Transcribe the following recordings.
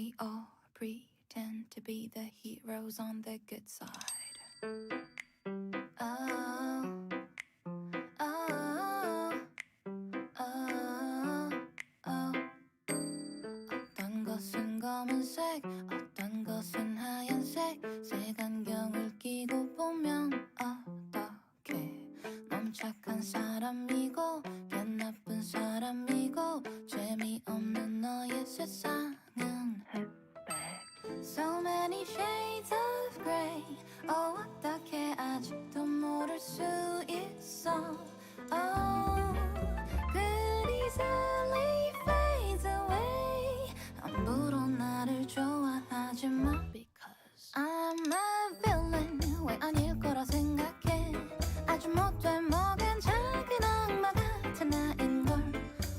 We all pretend to be the heroes on the good side. Oh, oh, oh, oh. 어떤 것은 검은색, 어떤 것은 하얀색. 색안경을 끼고 보면 어떻게 놈착한 사람이고 꽤 나쁜 사람이고 재미없는 너의 세상은 So many shades of grey. Oh, 어떻게 아직도 모를 수 있어. Oh, good easily fades away. 함부로 나를 좋아하지 마. Because I'm a villain. 왜 아닐 거라 생각해. 아주 못돼 먹은 작은 악마 같은 나인 걸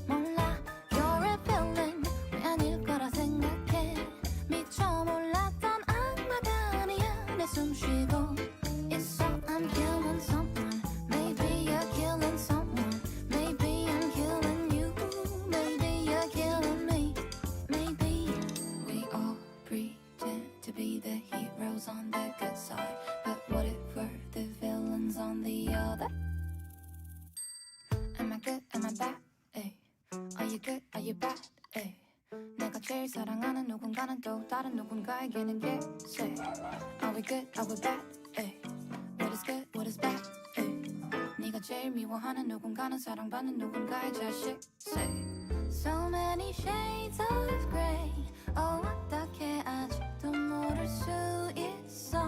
몰라. You're a villain. 왜 아닐 거라 생각해. 미쳐 몰랐던 악마가 아니야. 내 숨 쉬고 있어. I'm killing someone. Maybe you're killing someone. Maybe I'm killing you. Maybe you're killing me. Maybe we all pretend to be the heroes on the good side. But what if we're the villains on the other? Am I good? Am I bad? Ay. Are you good? Are you bad? Ay. 내가 제일 사랑하는 누군가는 또 다른 누군가에게는 예세. Are we good? Are we bad? Ay. What is good? What is bad? Ay. 네가 제일 미워하는 누군가는 사랑받는 누군가의 자식. Say. So many shades of grey. Oh, 어떻게 아직도 모를 수 있어.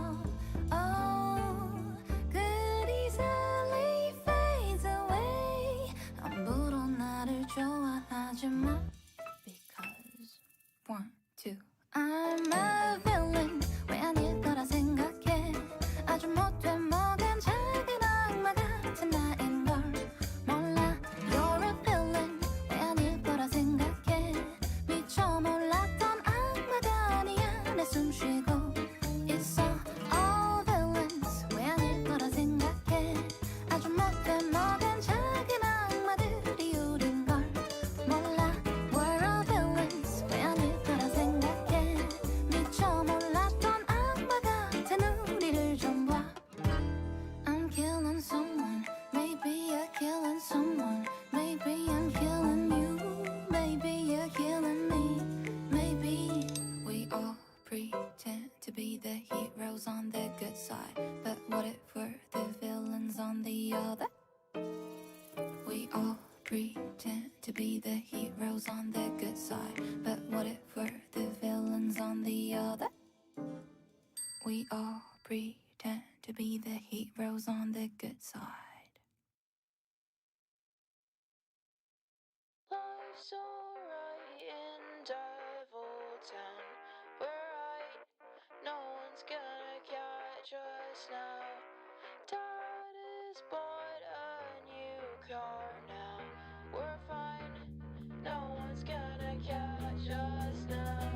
Oh, good easily fades away. 함부로 나를 좋아하지 마. Because 1, 2 I'm a villain. 왜 아닐 거라 생각해. 아주 못돼 먹은 작은 악마 같은 나인 걸 몰라. You're a villain. 왜 아닐 거라 생각해. 미쳐 몰랐던 악마가 아니야. 내 숨 쉬고 있어. All villains. 왜 아닐 거라 생각해. 아주 못돼 먹은 작은 악마들이 우린 걸 몰라. We're all villains. 왜 아닐 거라 생각해. 미쳐 몰랐던 악마 같은 우리를 좀 봐. I'm killing someone. Maybe you're killing someone. Maybe I'm killing you. Maybe you're killing me. Maybe we all pretend to be the heroes on the good side. But what if we're the villains on the other? We all pretend to be the heroes on the good side. But what if we're the villains on the other? We all pretend to be the heroes on the good side. Life's alright in Devil Town. We're right, no one's gonna catch us now. Dad has bought a new car now. We're fine, no one's gonna catch us now.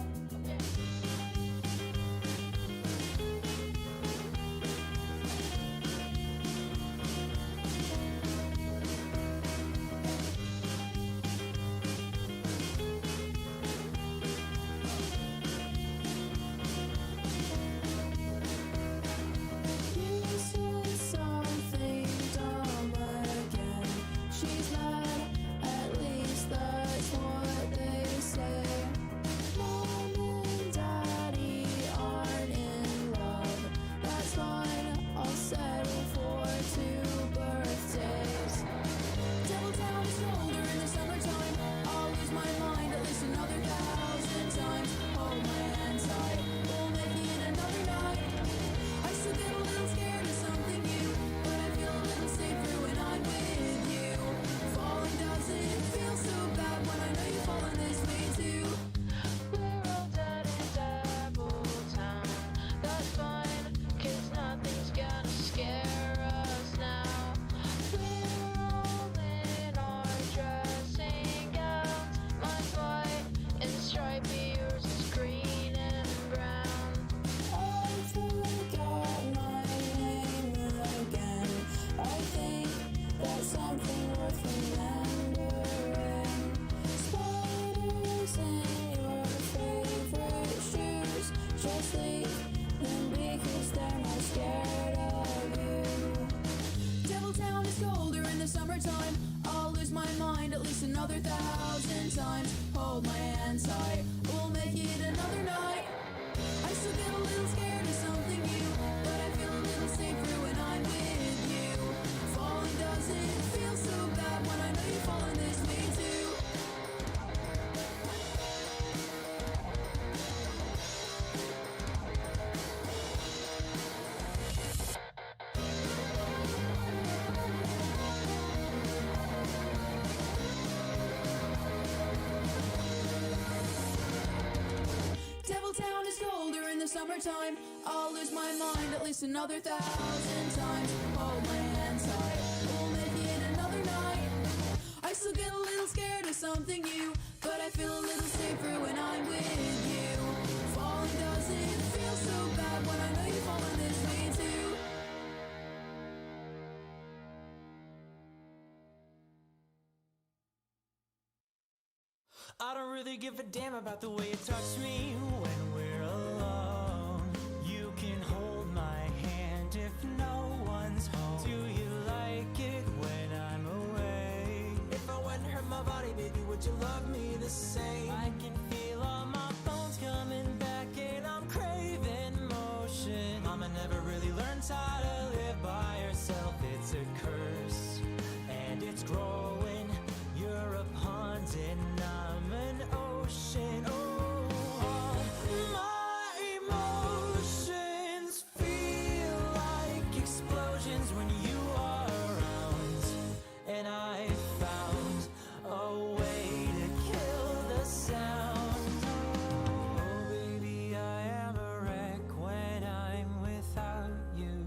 You summertime, I'll lose my mind at least another 1,000 times. Hold my hand tight, we'll make it another night. I still get a little scared of something new, but I feel a little safer when I'm with you. Falling doesn't feel so bad when I know you're falling this way too. Devil Town is colder in the summertime. I'll lose my mind at least another 1,000 times. Hold my hand tight, we'll make it another night. I still get a little scared of something new, but I feel a little safer when I'm with you. Falling doesn't feel so bad when I know you're falling this way too. I don't really give a damn about the way you touch me when we're alone. You can hold my hand if no one's home. Do you like it when I'm away? If I wouldn't hurt my body, baby, would you love me the same? I can feel all my bones coming back and I'm craving motion. Mama never really learned how to live by herself. It's a curse and it's growing. You're a pond and I'm an ocean. Oh, all my emotions feel like explosions when you are around. And I found a way to kill the sound. Oh, baby, I am a wreck when I'm without you.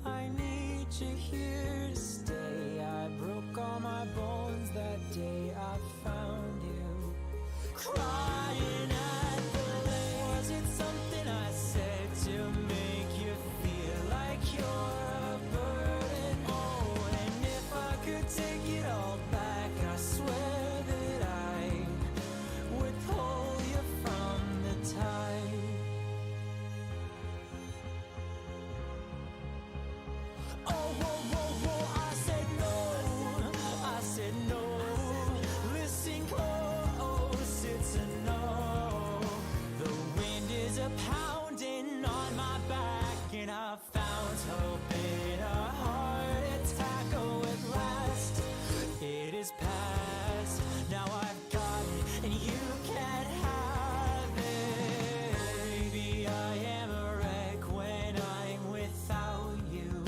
I need you here to stay. I broke all my bones that day I found you. Crying at the lake. Was it something I said to make you feel like you're a burden? Oh, and if I could take it all back, I swear that I would pull you from the tide. Oh, whoa, whoa, whoa, I said no, I said no. Listen close, it's a no. The wind is a pounding on my back, and I found hope in a heart attack. Oh, at last, it is past. Now I've got it, and you can't have it. Baby, I am a wreck when I'm without you.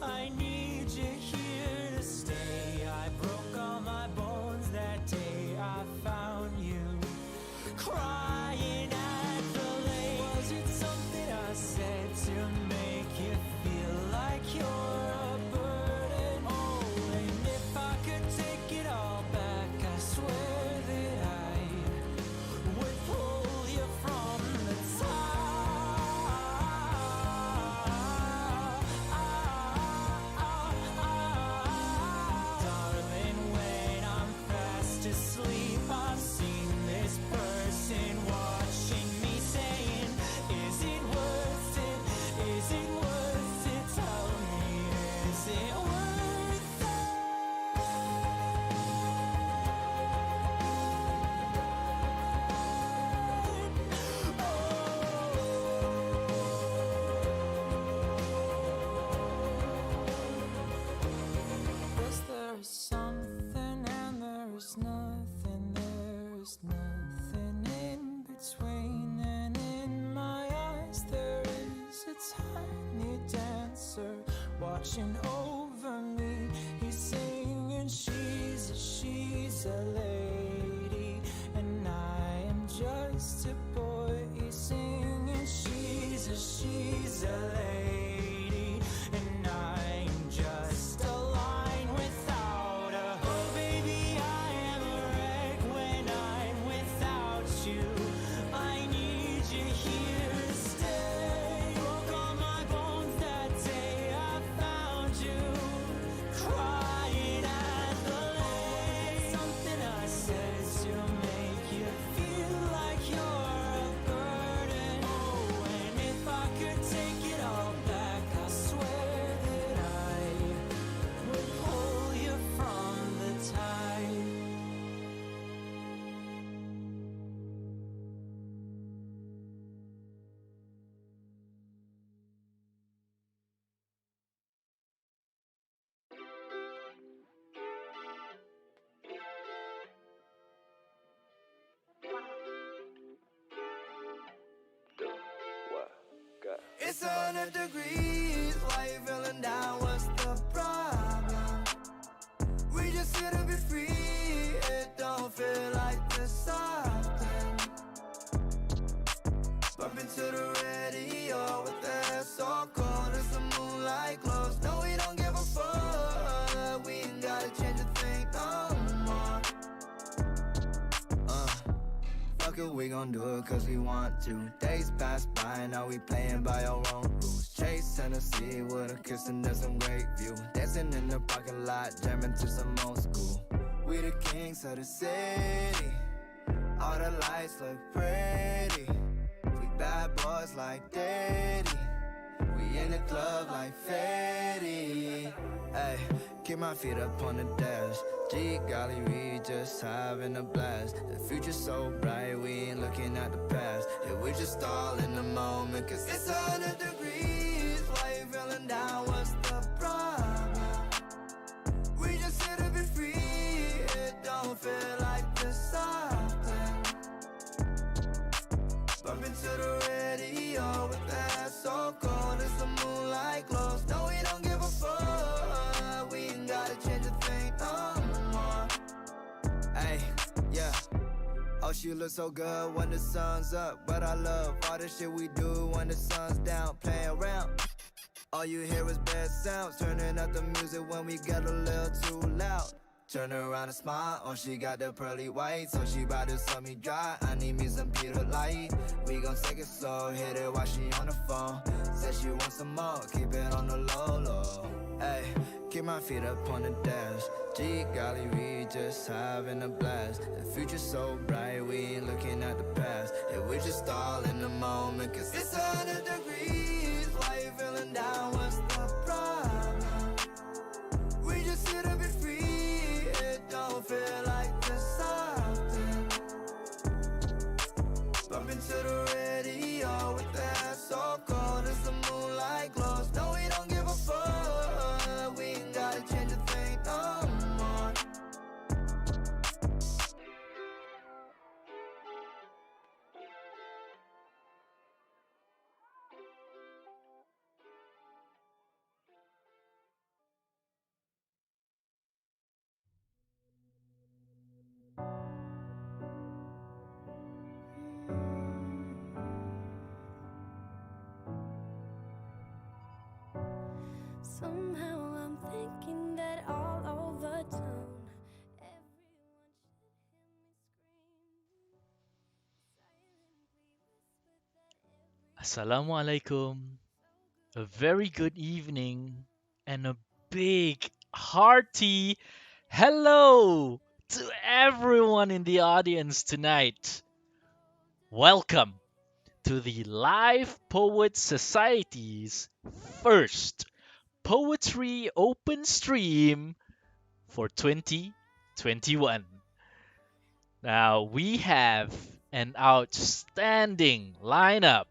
I need you here to stay. I broke all my bones that day I found you. Crying at the lake. Was it something I said to make you feel like you're a burden? Oh, and if I could take it all back, I swear that I would pull you from the Darling, when I'm fast asleep, I've seen this person watching me saying, is it worth it? Is it worth it? Tell me, is it worth it? Is there something and there's nothing, there's nothing in between, and in my eyes there is a tiny dancer watching over me. He's singing, she's a lady, and I am just a boy. He's singing, she's a lady, and I'm just a line without a. Oh, baby, I am a wreck when I'm without you. I need you here to stay. Broke all my bones that day I found you. Crying at the lake. Something I said to make you feel like you're It's 100 degrees. Why you feeling down? What's the problem? We just here to be free. It don't feel like this often. Bumping to the radio with the air so cold as the moonlight glows. No, we don't give a fuck. We ain't gotta change a thing no more. Fuck it, we gon' do it cause we want to. Days pass by, now we playing by our own rules. Chase Tennessee with a kiss and there's some great view. Dancing in the parking lot, jamming to some old school. We the kings of the city. All the lights look pretty. We bad boys like Daddy. We in the club like Fetty. Ay, keep my feet up on the dash. Gee golly, we just having a blast. The future's so bright, we ain't looking at the past. Yeah, we just all in the moment, cause it's 100 degrees. Why you feeling down? What's the problem? We just here to be free. It don't feel like this often. Bumping to the radio with that so cold as the moonlight glows. No, we don't give a fuck. We ain't gotta change a thing no more. Ay, yeah. Oh, she look so good when the sun's up. But I love all the shit we do when the sun's down. Playing around. All you hear is bad sounds. Turning up the music when we get a little too loud. Turn around and smile, oh she got the pearly white. So she bout to suck me dry, I need me some Peter Light. We gon' take it slow, hit it while she on the phone. Said she wants some more, keep it on the low, low. Ay, keep my feet up on the dash. Gee golly, we just having a blast. The future's so bright, we ain't looking at the past. Yeah, we just all in the moment, cause it's 100 degrees. Why you feeling down, what's the problem? We just here to be free. It don't feel like this often. Bumping to the radio with that so cold as the moonlight glows. No, we don't give a fuck. We ain't gotta change a thing no more. Somehow I'm thinking that all over town, everyone should hear me scream. Assalamu alaikum. A very good evening and a big, hearty hello to everyone in the audience tonight. Welcome to the Live Poets Society's first Poetry Open Stream for 2021. Now, we have an outstanding lineup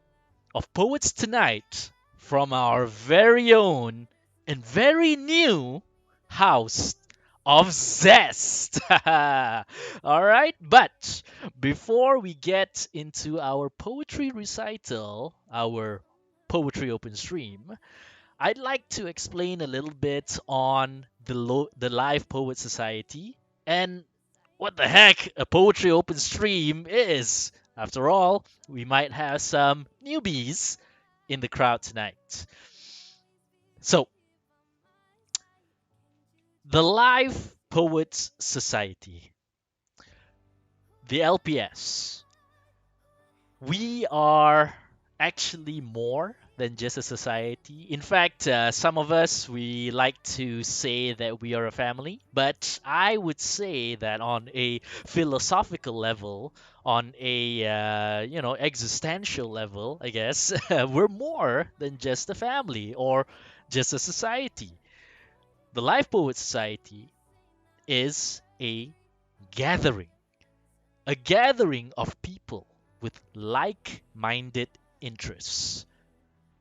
of poets tonight from our very own and very new house of Zest. All right, but before we get into our poetry recital, our poetry open stream, I'd like to explain a little bit on the Live Poet Society and what the heck a poetry open stream is. After all, we might have some newbies in the crowd tonight. So, the Live Poets Society, the LPS, we are actually more than just a society. In fact, some of us, we like to say that we are a family, but I would say that on a philosophical level, on a existential level, I guess, we're more than just a family or just a society. The Life Poet Society is gathering, a gathering of people with like-minded interests,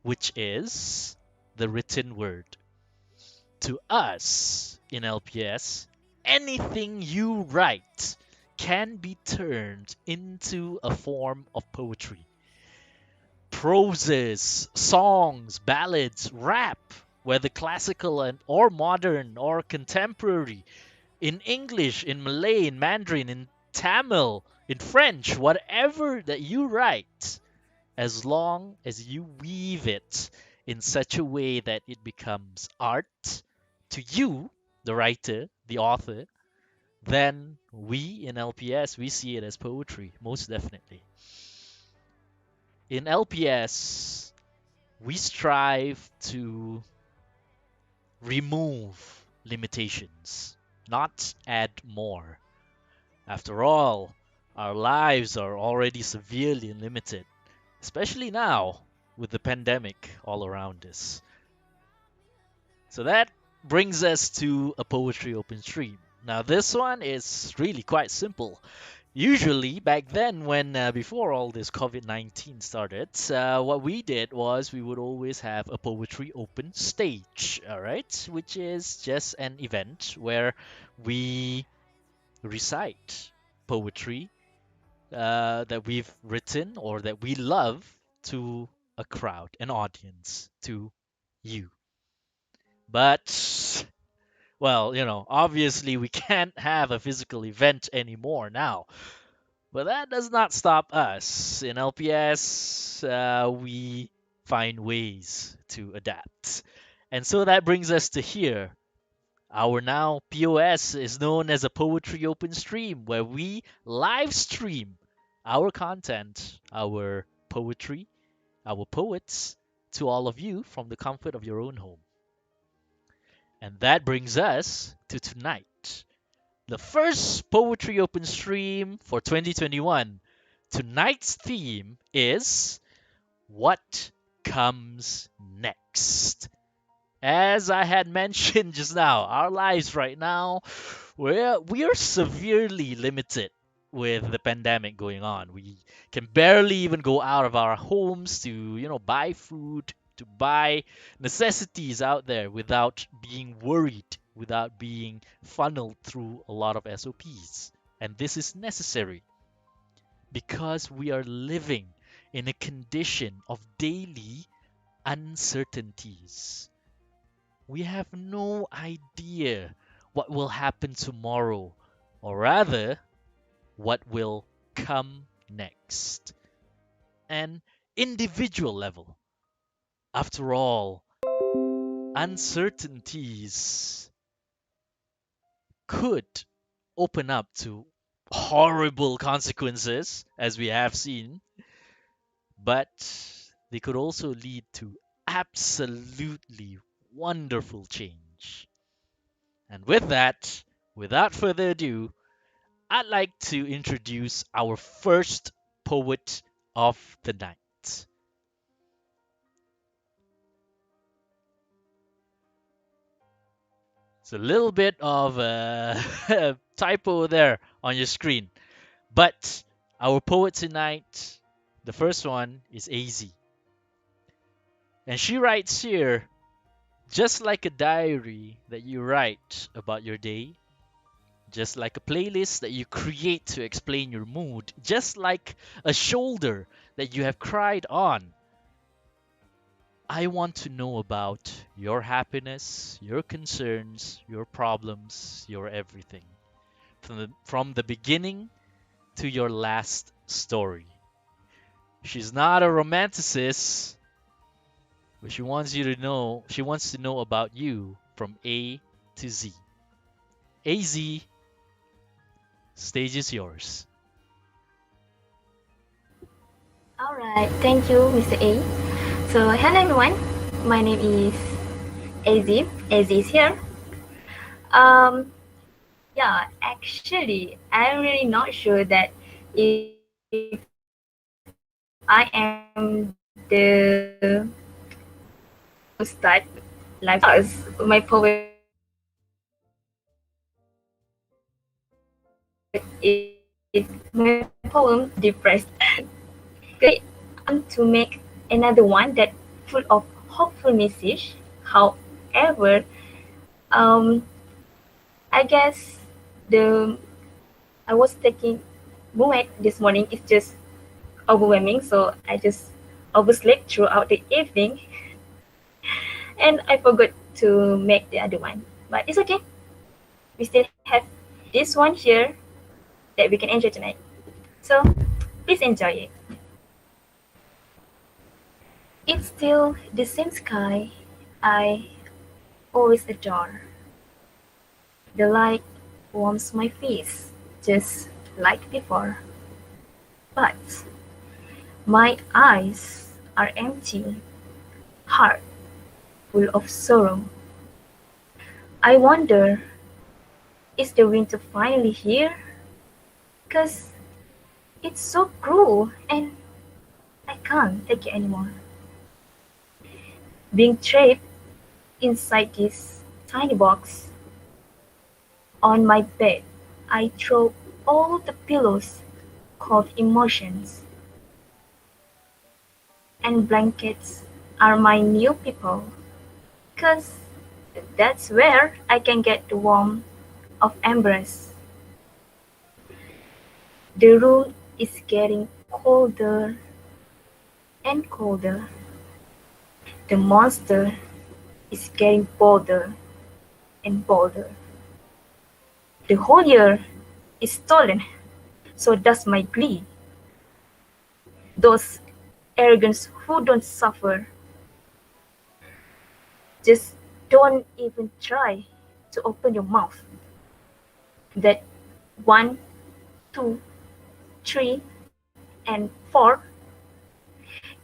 which is the written word. To us in LPS, anything you write can be turned into a form of poetry. proses, songs, ballads, rap, whether classical and or modern or contemporary, in English, in Malay, in Mandarin, in Tamil, in French, whatever that you write, as long as you weave it in such a way that it becomes art to you, the writer, the author, then we in LPS, we see it as poetry, most definitely. In LPS, we strive to remove limitations, not add more. After all, our lives are already severely limited, especially now with the pandemic all around us. So that brings us to a poetry open stream. Now, this one is really quite simple. Usually, back then, when before all this COVID-19 started, what we did was we would always have a poetry open stage, all right, which is just an event where we recite poetry that we've written or that we love to a crowd, an audience, to you. But, well, obviously we can't have a physical event anymore now. But that does not stop us. In LPS, we find ways to adapt. And so that brings us to here. Our now POS is known as a Poetry Open Stream, where we live stream our content, our poetry, our poets, to all of you from the comfort of your own home. And that brings us to tonight, the first Poetry Open Stream for 2021. Tonight's theme is What Comes Next? As I had mentioned just now, our lives right now, we are severely limited with the pandemic going on. We can barely even go out of our homes to, buy food, to buy necessities out there without being worried, without being funneled through a lot of SOPs. And this is necessary because we are living in a condition of daily uncertainties. We have no idea what will happen tomorrow, or rather, what will come next. An individual level. After all, uncertainties could open up to horrible consequences, as we have seen, but they could also lead to absolutely wonderful change. And with that, without further ado, I'd like to introduce our first poet of the night. It's a little bit of a typo there on your screen. But our poet tonight, the first one is AZ. And she writes here, just like a diary that you write about your day, just like a playlist that you create to explain your mood, just like a shoulder that you have cried on. I want to know about your happiness, your concerns, your problems, your everything. From the beginning to your last story. She's not a romanticist, but she wants to know about you from A to Z. AZ, stage is yours. Alright, thank you, Mr. A. So, hello everyone. My name is Azim. Az is here. Yeah, actually, I'm really not sure that if I am the start life because my poet is my poem depressed. I want to make another one that full of hopeful message. However, I guess the I was taking Moet this morning. It's just overwhelming, so I just overslept throughout the evening, and I forgot to make the other one. But it's okay. We still have this one here that we can enjoy tonight. So please enjoy it. It's still the same sky I always adore. The light warms my face just like before, but my eyes are empty, heart full of sorrow. I wonder, is the winter finally here? 'Cause it's so cruel and I can't take it anymore. Being trapped inside this tiny box on my bed, I throw all the pillows called emotions, and blankets are my new people. 'Cause that's where I can get the warmth of embrace. The room is getting colder and colder. The monster is getting bolder and bolder. The whole year is stolen, so does my glee. Those arrogants who don't suffer just don't even try to open your mouth. That one, two, three, and four,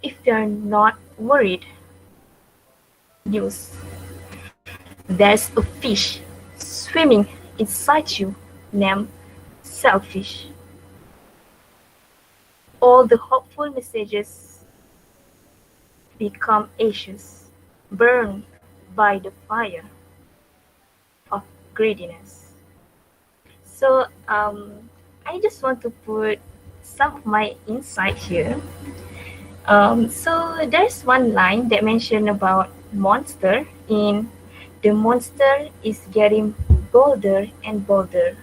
if you're not worried, news. There's a fish swimming inside you named selfish. All the hopeful messages become ashes, burned by the fire of greediness. So I just want to put some of my insight here. So there's one line that mentioned about monster in the monster is getting bolder and bolder.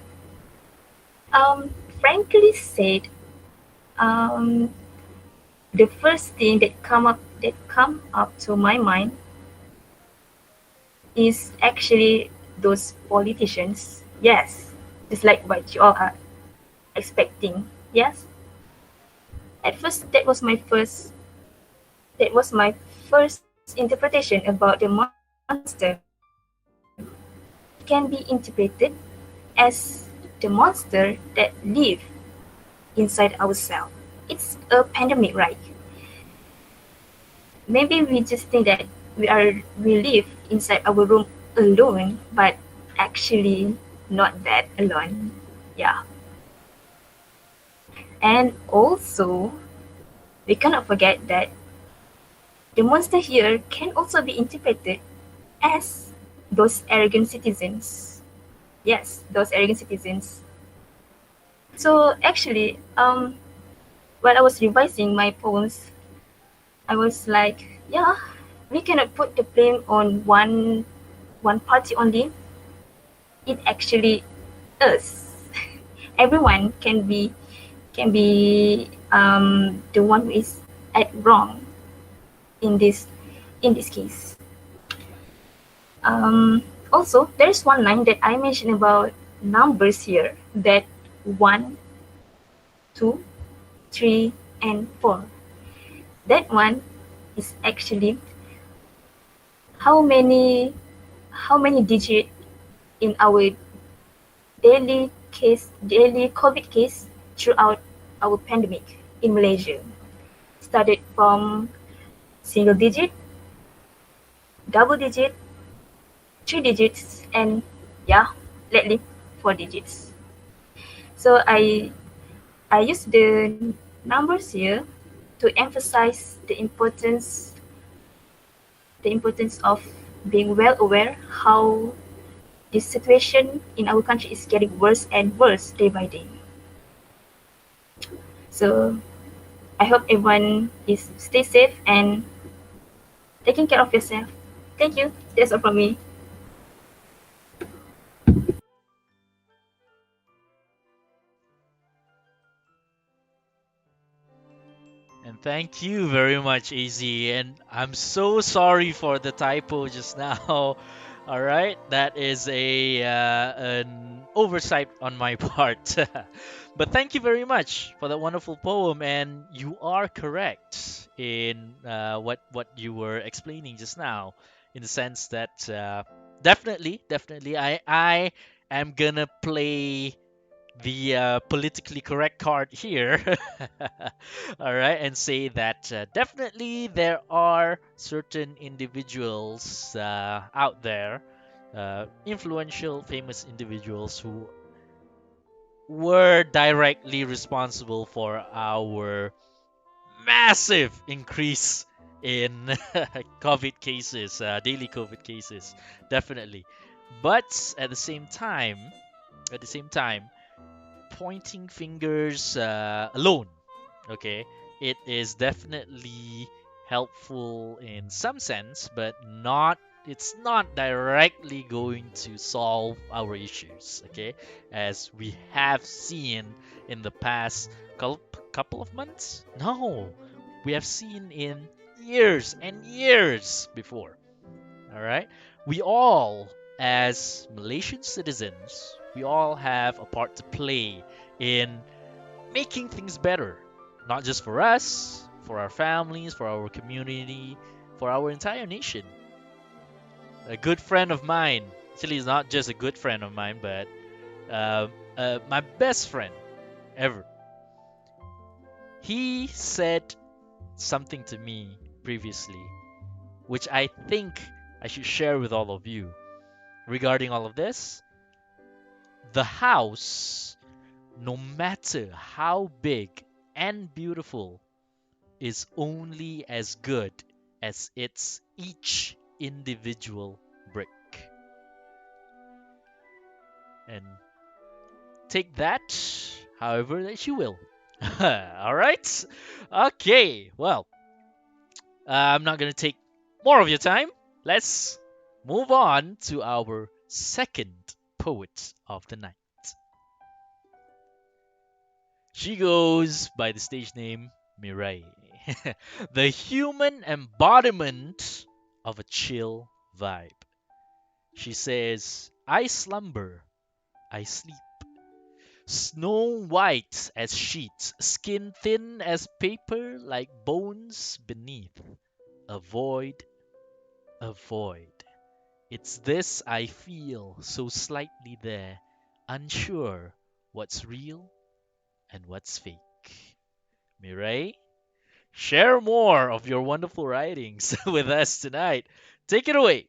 Frankly said, um, the first thing that come up to my mind is actually those politicians. Yes, just like what you all are expecting. Yes, at first that was my first interpretation about the monster. It can be interpreted as the monster that live inside ourselves. It's a pandemic, right? Maybe we just think that we live inside our room alone, but actually not that alone. Yeah. And also, we cannot forget that the monster here can also be interpreted as those arrogant citizens. Yes, those arrogant citizens. So actually, while I was revising my poems, I was like, yeah, we cannot put the blame on one party only. It actually us. Everyone can be the one who is at wrong in this case. Also, there's one line that I mentioned about numbers here, that one, two, three, and four. That one is actually how many how many digits in our daily COVID case throughout our pandemic in Malaysia. Started from single digit, double digit, three digits, and yeah, lately 4 digits. So I use the numbers here to emphasize the importance of being well aware how the situation in our country is getting worse and worse day by day. So I hope everyone is stay safe and taking care of yourself. Thank you. That's all from me. And Thank you very much, AZ. And I'm so sorry for the typo just now. All right, that is an oversight on my part. But thank you very much for that wonderful poem, and you are correct in what you were explaining just now, in the sense that definitely, I am gonna play the politically correct card here. All right, and say that definitely there are certain individuals out there, influential, famous individuals who were directly responsible for our massive increase in COVID cases, daily COVID cases, definitely. But at the same time, pointing fingers alone, okay, it is definitely helpful in some sense, but not it's not directly going to solve our issues, okay, as we have seen in the past couple of months. No, we have seen in years and years before. All right. We all, as Malaysian citizens, we all have a part to play in making things better, not just for us, for our families, for our community, for our entire nation. A good friend of mine, actually, he's not just a good friend of mine, but my best friend ever. He said something to me previously, which I think I should share with all of you regarding all of this. The house, no matter how big and beautiful, is only as good as its each individual brick. And take that however that you will. All right? Okay, well, I'm not going to take more of your time. Let's move on to our second poet of the night. She goes by the stage name Mirai, the human embodiment of a chill vibe. She says, I slumber, I sleep, snow white as sheets, skin thin as paper, like bones beneath. A void, a void. It's this I feel so slightly there, unsure what's real and what's fake. Mirai, share more of your wonderful writings with us tonight. Take it away.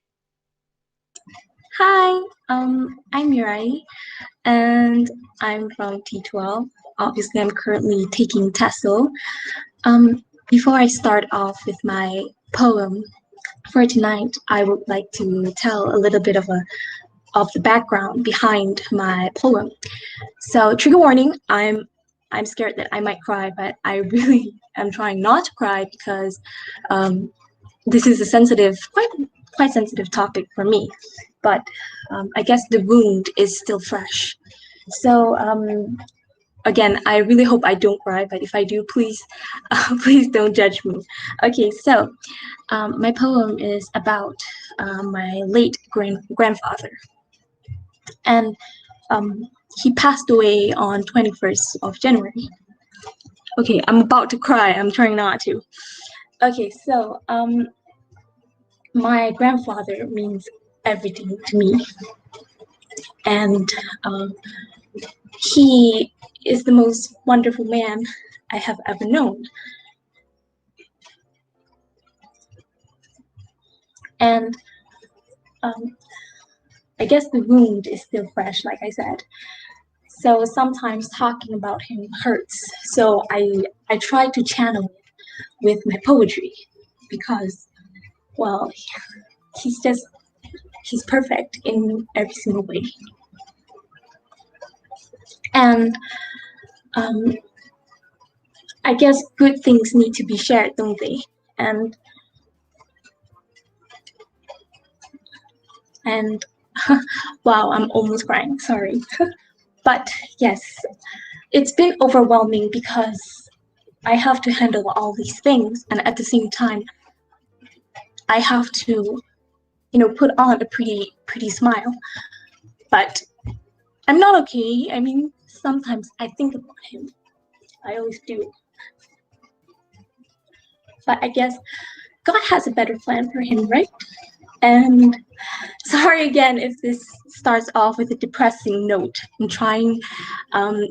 Hi, I'm Mirai, and I'm from T12. Obviously, I'm currently taking TESOL. Before I start off with my poem for tonight, I would like to tell a little bit of the background behind my poem. So, trigger warning: I'm scared that I might cry, but I really am trying not to cry because um, this is a quite sensitive topic for me. But I guess the wound is still fresh. So again, I really hope I don't cry, but if I do, please, please don't judge me. Okay, so my poem is about my late grandfather, and um, he passed away on 21st of January. Okay, I'm about to cry. I'm trying not to. Okay, so my grandfather means everything to me, and he is the most wonderful man I have ever known. And um, I guess the wound is still fresh, like I said. So sometimes talking about him hurts. So I try to channel it with my poetry because, well, he's perfect in every single way. And um, I guess good things need to be shared, don't they? And and wow, I'm almost crying. Sorry. But yes, it's been overwhelming because I have to handle all these things, and at the same time, I have to, put on a pretty smile. But I'm not okay. I mean, sometimes I think about him. I always do. But I guess God has a better plan for him, right? And sorry again if this starts off with a depressing note. I'm trying.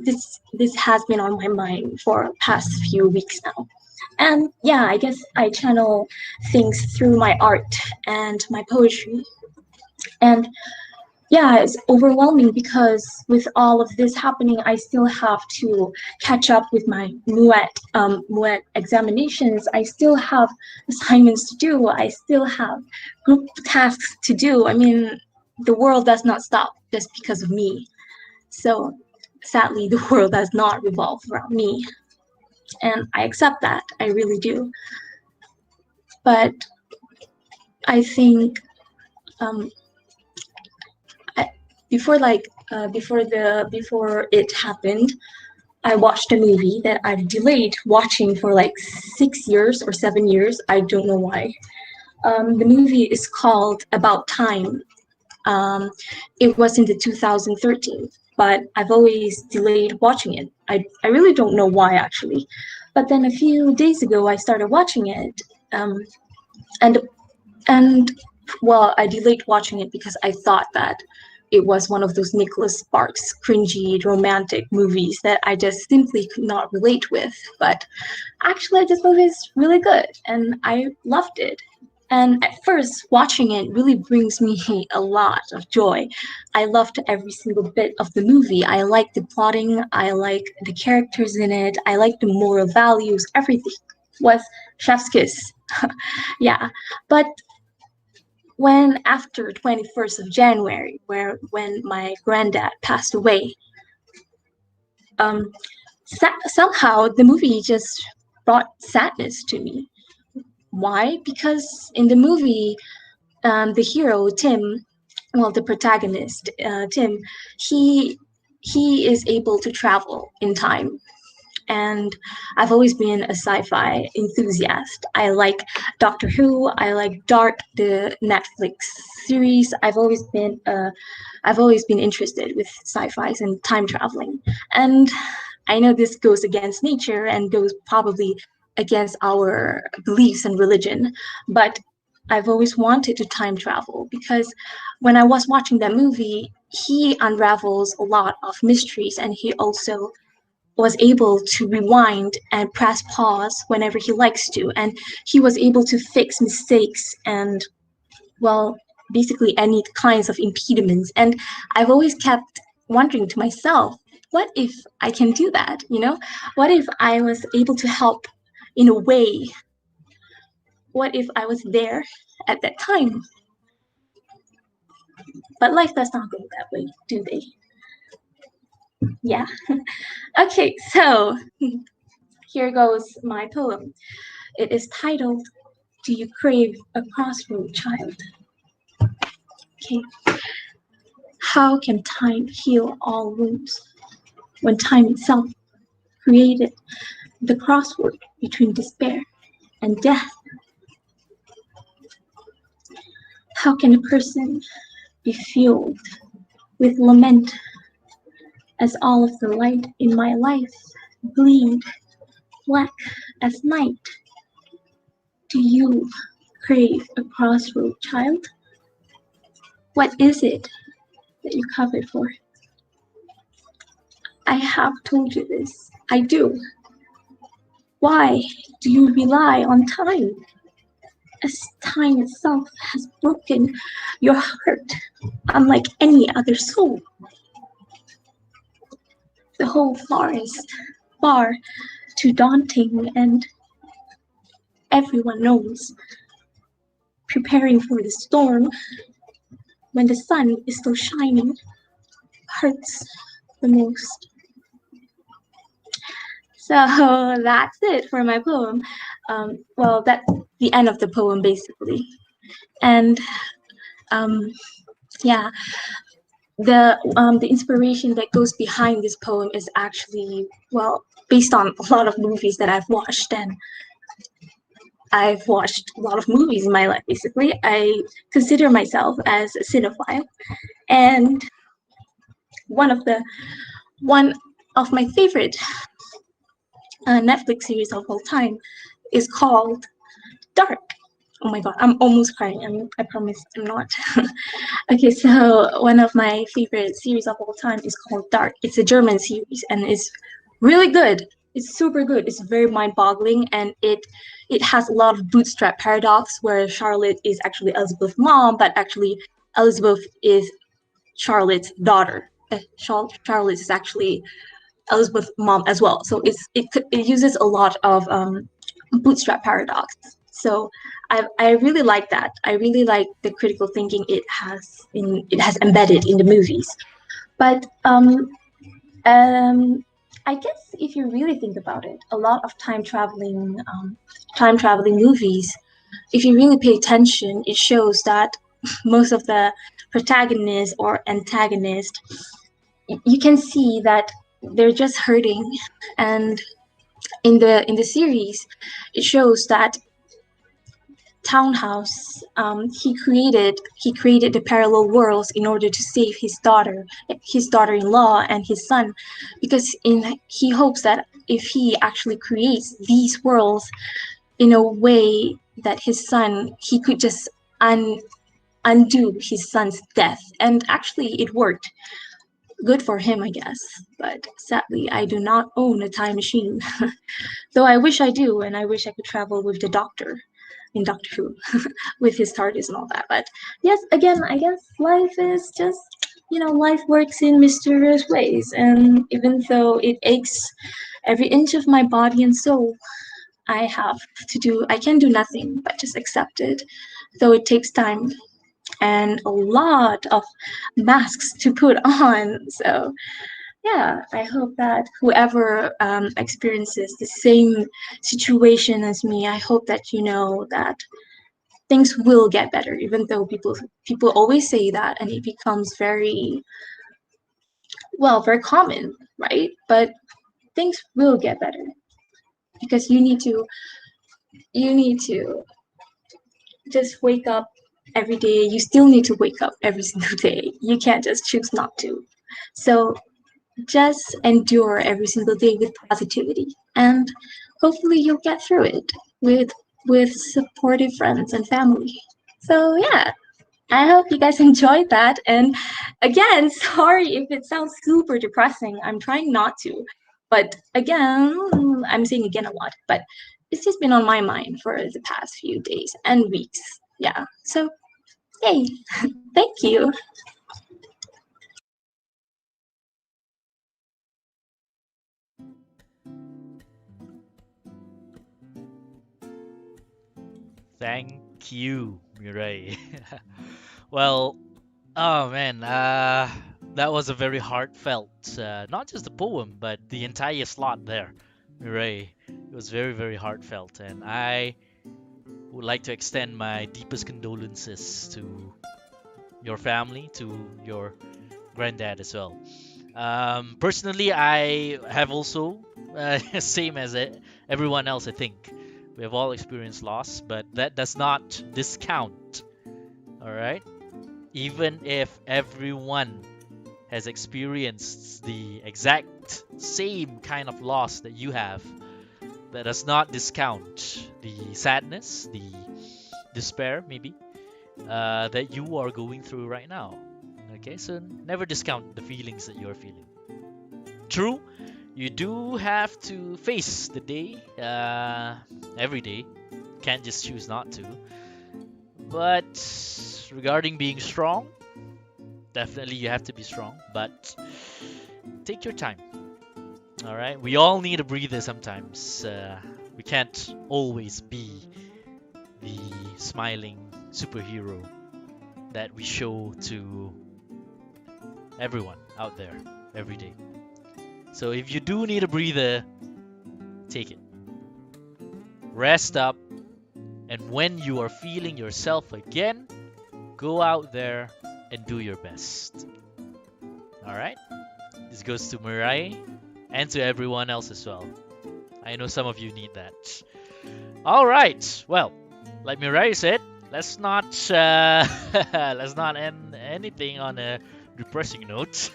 This has been on my mind for past few weeks now. And yeah, I guess I channel things through my art and my poetry. And yeah, it's overwhelming because with all of this happening, I still have to catch up with my MUET examinations. I still have assignments to do. I still have group tasks to do. I mean, the world does not stop just because of me. So sadly, the world does not revolve around me. And I accept that, I really do. But I think before it happened, I watched a movie that I've delayed watching for like 6 years or 7 years. I don't know why. The movie is called About Time. It was in the 2013, but I've always delayed watching it. I really don't know why actually. But then a few days ago, I started watching it, and and well, I delayed watching it because I thought that it was one of those Nicholas Sparks cringy romantic movies that I just simply could not relate with. But actually, this movie is really good, and I loved it. And at first, watching it really brings me a lot of joy. I loved every single bit of the movie. I like the plotting, I like the characters in it, I like the moral values, everything was chef's kiss. Yeah, but when after 21st of January, when my granddad passed away, somehow the movie just brought sadness to me. Why? Because in the movie, the hero Tim, well, the protagonist Tim, he is able to travel in time. And I've always been a sci-fi enthusiast. I like Doctor Who. I like Dark, the Netflix series. I've always been interested with sci-fis and time traveling. And I know this goes against nature and goes probably against our beliefs and religion, but I've always wanted to time travel because when I was watching that movie, he unravels a lot of mysteries, and he also was able to rewind and press pause whenever he likes to, and he was able to fix mistakes and, well, basically any kinds of impediments. And I've always kept wondering to myself, what if I can do that? What if I was able to help in a way? What if I was there at that time? But life does not go that way, do they? Yeah. Okay, so here goes my poem. It is titled, Do You Crave a Crossroad Child? Okay. How can time heal all wounds when time itself created the crossword between despair and death? How can a person be fueled with lament as all of the light in my life bleed black as night? Do you crave a crossroad child? What is it that you covet for? I have told you this. I do. Why do you rely on time? As time itself has broken your heart, unlike any other soul. The whole forest, far too daunting, and everyone knows, preparing for the storm when the sun is still shining hurts the most. So that's it for my poem. Well, that's the end of the poem, basically. And yeah, the inspiration that goes behind this poem is actually, well, based on a lot of movies that I've watched, and I've watched a lot of movies in my life. Basically, I consider myself as a cinephile, and one of the one of my favorite Netflix series of all time is called Dark. Oh my god, I'm almost crying. I promise I'm not. Okay, so one of my favorite series of all time is called Dark. It's a German series and it's really good. It's super good. It's very mind-boggling, and it has a lot of bootstrap paradox where Charlotte is actually Elizabeth's mom, but actually Elizabeth is Charlotte's daughter. Charlotte is actually Elizabeth's mom as well. So it uses a lot of bootstrap paradox. So I really like that. I really like the critical thinking it has embedded in the movies. But I guess if you really think about it, a lot of time traveling movies, if you really pay attention, it shows that most of the protagonists or antagonists, you can see that they're just hurting. And in the series, it shows that Townhouse, he created the parallel worlds in order to save his daughter-in-law and his son, because he hopes that if he actually creates these worlds in a way that his son, he could just undo his son's death. And actually it worked. Good for him, I guess. But sadly, I do not own a time machine. Though I wish I do, and I wish I could travel with the Doctor in Doctor Who, with his TARDIS and all that. But yes, again, I guess life is just, life works in mysterious ways. And even though it aches every inch of my body and soul, I can do nothing but just accept it, though it takes time and a lot of masks to put on. So yeah, I hope that whoever experiences the same situation as me, I hope that you know that things will get better, even though people always say that, and it becomes very common, right? But things will get better, because you need to just wake up every day. You still need to wake up every single day. You can't just choose not to. So just endure every single day with positivity, and hopefully you'll get through it with supportive friends and family. So yeah, I hope you guys enjoyed that. And again, sorry if it sounds super depressing. I'm trying not to, but again, I'm saying again a lot, but it's just been on my mind for the past few days and weeks. Yeah, so yay. Thank you. Thank you, Mirai. Well, oh man, that was a very heartfelt, not just the poem, but the entire slot there, Mirai. It was very, very heartfelt, and I would like to extend my deepest condolences to your family, to your granddad as well. Personally, I have also, same as everyone else, I think. We have all experienced loss, but that does not discount, all right? Even if everyone has experienced the exact same kind of loss that you have, that does not discount the sadness, the despair, maybe, that you are going through right now. Okay, so never discount the feelings that you're feeling. True, you do have to face the day every day. Can't just choose not to. But regarding being strong, definitely you have to be strong. But take your time. All right, we all need a breather sometimes. We can't always be the smiling superhero that we show to everyone out there every day. So if you do need a breather, take it. Rest up, and when you are feeling yourself again, go out there and do your best. All right. This goes to Mirai and to everyone else as well. I know some of you need that. All right. Well, like Mirai said, let's not let's not end anything on a depressing note.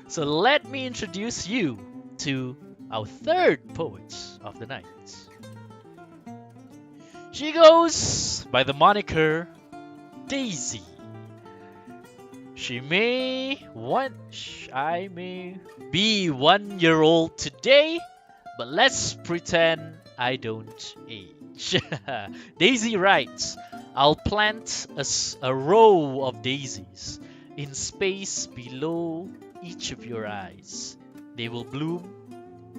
So let me introduce you to our third poet of the night. She goes by the moniker Daisy. I may be 1 year old today, but let's pretend I don't age. Daisy writes, I'll plant a row of daisies in space below each of your eyes. They will bloom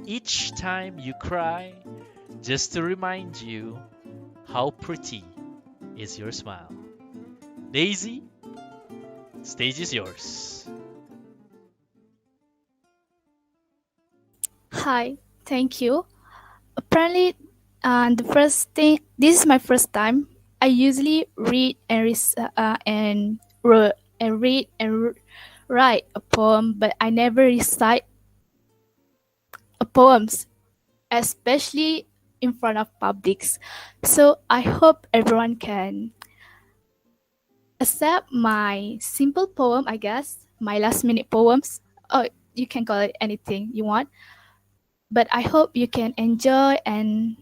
each time you cry, just to remind you how pretty is your smile. Daisy, stage is yours. Hi, thank you. Apparently, the first thing, this is my first time. I usually read and read and write a poem, but I never recite a poems, especially in front of publics. So I hope everyone can accept my simple poem. I guess my last minute poems. Oh, you can call it anything you want, but I hope you can enjoy and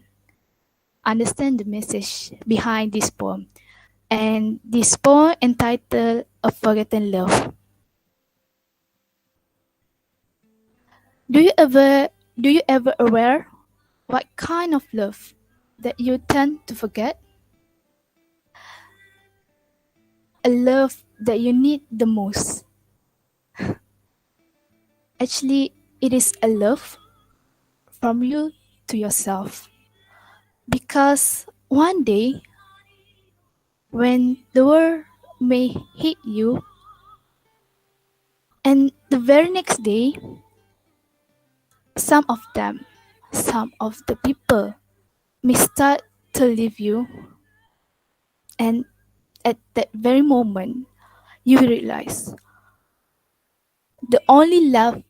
understand the message behind this poem. And this poem entitled A Forgotten Love. Do you ever do you ever aware what kind of love that you tend to forget? A love that you need the most. Actually, it is a love from you to yourself. Because one day when the world may hit you, and the very next day some of them, some of the people may start to leave you, and at that very moment, you will realize the only love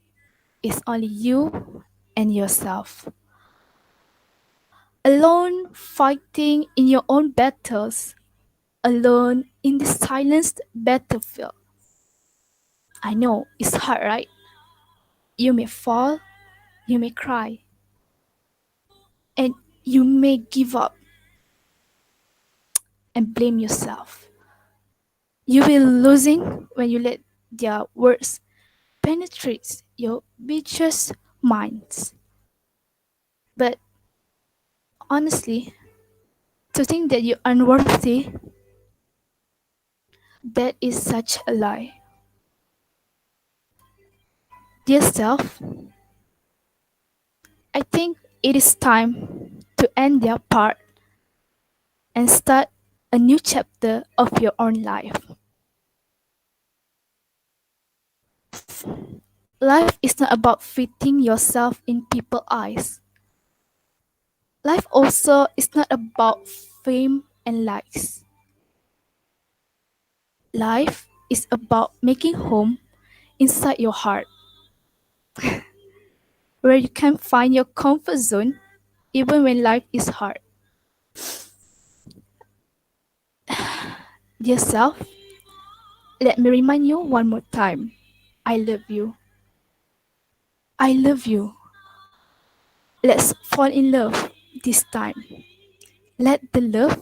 is only you and yourself. Alone fighting in your own battles, alone in the silenced battlefield. I know it's hard, right? You may fall, you may cry, and you may give up and blame yourself. You will losing when you let their words penetrate your bitches' minds. But honestly, to think that you're unworthy, that is such a lie. Dear self, I think it is time to end their part and start a new chapter of your own life. Life is not about fitting yourself in people's eyes. Life also is not about fame and likes. Life is about making home inside your heart, where you can find your comfort zone even when life is hard. Dear self, let me remind you one more time. I love you. I love you. Let's fall in love this time. Let the love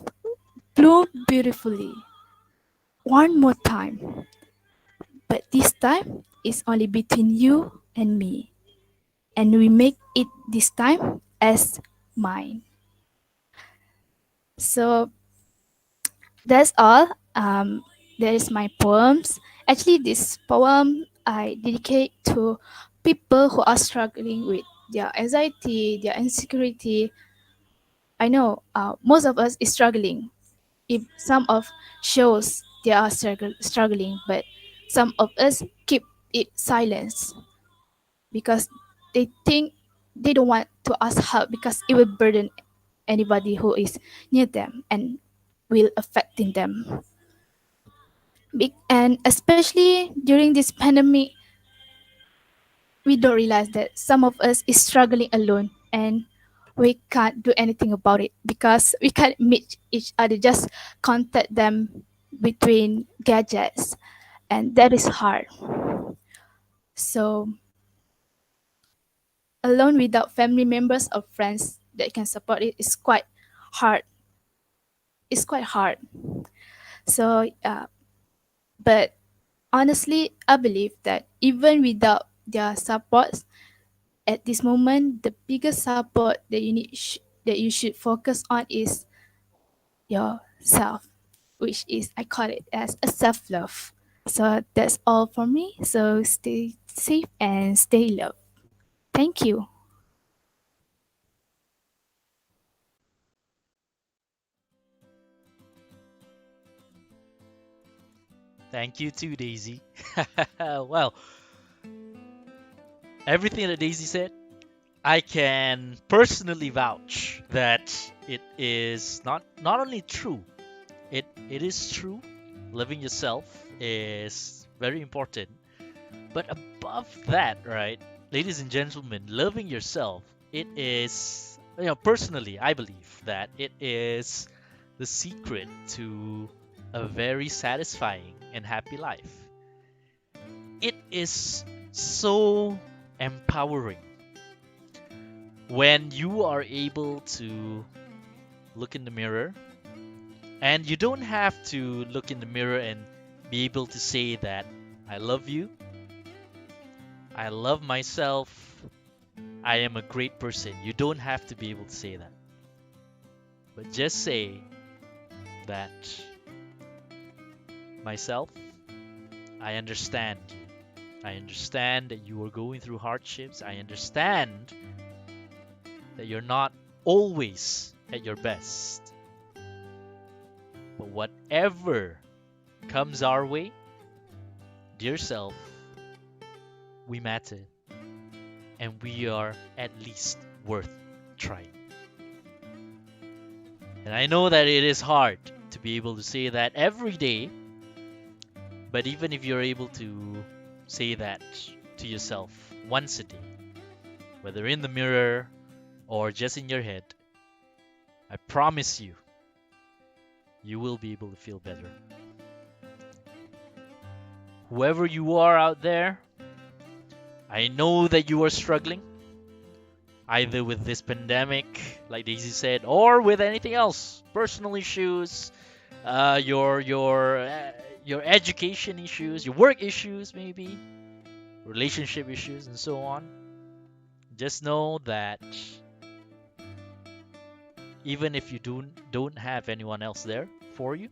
bloom beautifully. One more time. But this time it's only between you and me. And we make it this time as mine. So that's all. That is my poems. Actually, this poem I dedicate to people who are struggling with their anxiety, their insecurity. I know most of us is struggling. If some of shows they are struggling, but some of us keep it silence because they think they don't want to ask help because it will burden anybody who is near them and will affecting them. And especially during this pandemic, we don't realize that some of us is struggling alone and we can't do anything about it because we can't meet each other, just contact them between gadgets, and that is hard. So alone without family members or friends that can support it is quite hard. It's quite hard. So but honestly, I believe that even without their support at this moment, the biggest support that that you should focus on is yourself, which is I call it as a self love. So that's all for me. So stay safe and stay loved. Thank you. Thank you too, Daisy. Well, everything that Daisy said, I can personally vouch that it is not only true, it is true. Living yourself is very important. But above that, right, ladies and gentlemen, loving yourself, it is, personally, I believe that it is the secret to a very satisfying and happy life. It is so empowering when you are able to look in the mirror, and you don't have to look in the mirror and be able to say that I love you, I love myself, I am a great person. You don't have to be able to say that. But just say that myself, I understand you. I understand that you are going through hardships. I understand that you're not always at your best. But whatever comes our way, dear self, we matter and we are at least worth trying. And I know that it is hard to be able to say that every day, but even if you're able to say that to yourself once a day, whether in the mirror or just in your head, I promise you, you will be able to feel better. Whoever you are out there, I know that you are struggling, either with this pandemic, like Daisy said, or with anything else, personal issues, your education issues, your work issues, maybe relationship issues, and so on. Just know that even if you don't have anyone else there for you,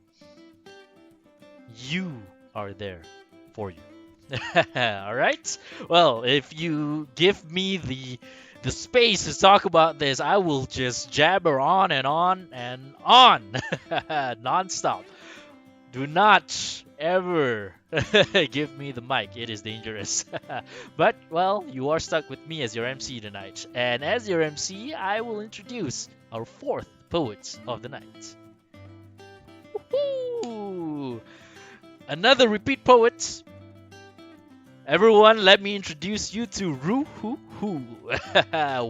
you are there for you. All right. Well, if you give me the space to talk about this, I will just jabber on and on and on, nonstop. Do not ever give me the mic. It is dangerous. But, well, you are stuck with me as your MC tonight. And as your MC, I will introduce our fourth poets of the night. Woo! Another repeat poet. Everyone, let me introduce you to Ru Hu Hu.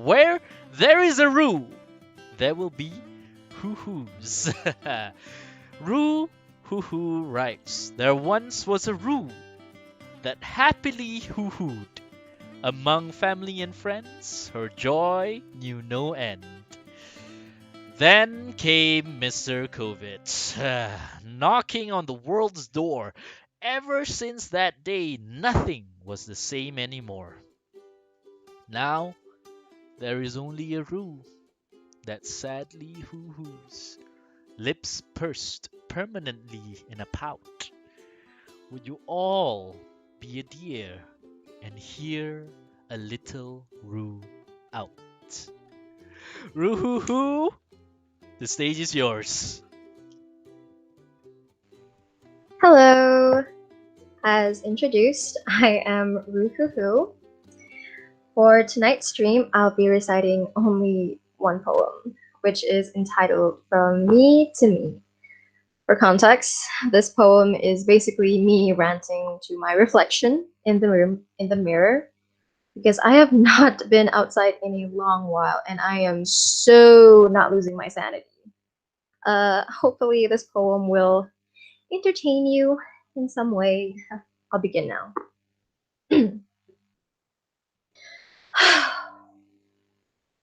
Where there is a Ru, there will be Hu Hus. Ru Hu Hu writes, there once was a Ru that happily hoo hooed. Among family and friends, her joy knew no end. Then came Mr. COVID, knocking on the world's door. Ever since that day, nothing was the same anymore. Now, there is only a Ru that sadly hoo hoos, lips pursed permanently in a pout. Would you all be a dear and hear a little Ru out? Ru hoo hoo, the stage is yours. Hello! As introduced, I am Rukuhu. For tonight's stream, I'll be reciting only one poem, which is entitled From Me to Me. For context, this poem is basically me ranting to my reflection in the mirror because I have not been outside in a long while and I am so not losing my sanity. Hopefully, this poem will entertain you in some way. I'll begin now.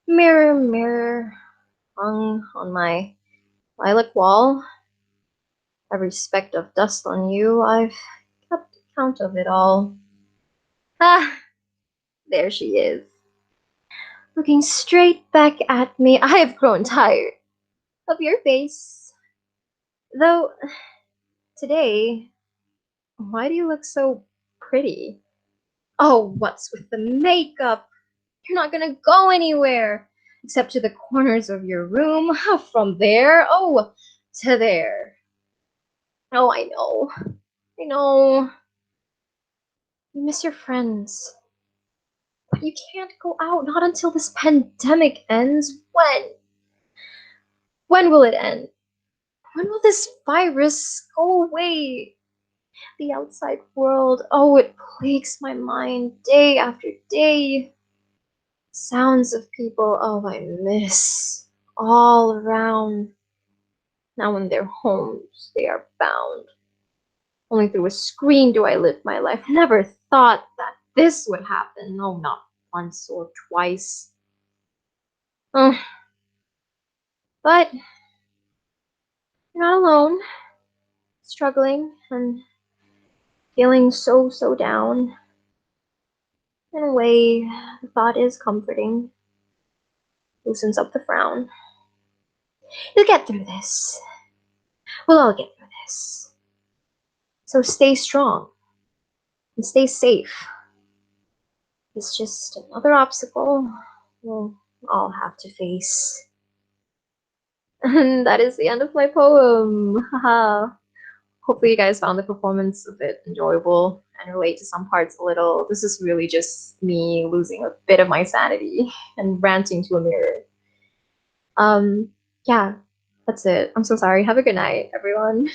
Mirror, mirror, hung on my lilac wall, every speck of dust on you, I've kept count of it all. Ah, there she is, looking straight back at me. I have grown tired of your face. Though, today, why do you look so pretty? Oh, what's with the makeup? You're not gonna go anywhere except to the corners of your room. From there, oh, to there. Oh, I know. I know. You miss your friends. But you can't go out, not until this pandemic ends. When? When will it end? When will this virus go away? The outside world, oh, it plagues my mind day after day. Sounds of people, oh, I miss all around. Now in their homes, they are bound. Only through a screen do I live my life. Never thought that this would happen. No, not once or twice. Oh, but you're not alone. Struggling and feeling so down. In a way, the thought is comforting. Loosens up the frown. You'll get through this. We'll all get through this. So stay strong and stay safe. It's just another obstacle we'll all have to face. And that is the end of my poem. Haha. Hopefully you guys found the performance a bit enjoyable and relate to some parts a little. This is really just me losing a bit of my sanity and ranting to a mirror. Yeah, that's it. I'm so sorry. Have a good night, everyone.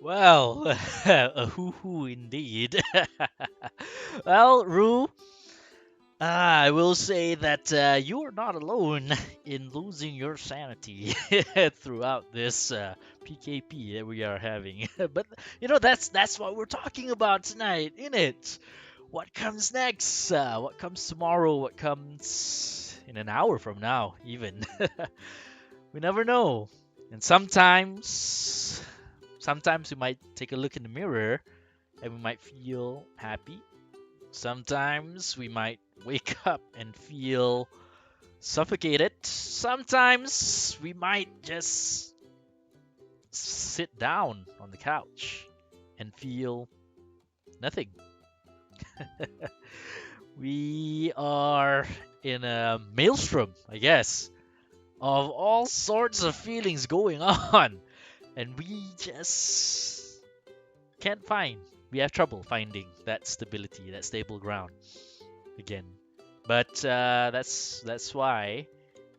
Well, a hoo-hoo indeed. Well, Rue, I will say that you are not alone in losing your sanity throughout this PKP that we are having. But that's what we're talking about tonight, isn't it? What comes next? What comes tomorrow? What comes in an hour from now, even? We never know. And sometimes we might take a look in the mirror and we might feel happy. Sometimes we might wake up and feel suffocated. Sometimes we might just sit down on the couch and feel nothing. We are in a maelstrom, I guess, of all sorts of feelings going on, and we just can't find. We have trouble finding that stability, that stable ground again. But that's why,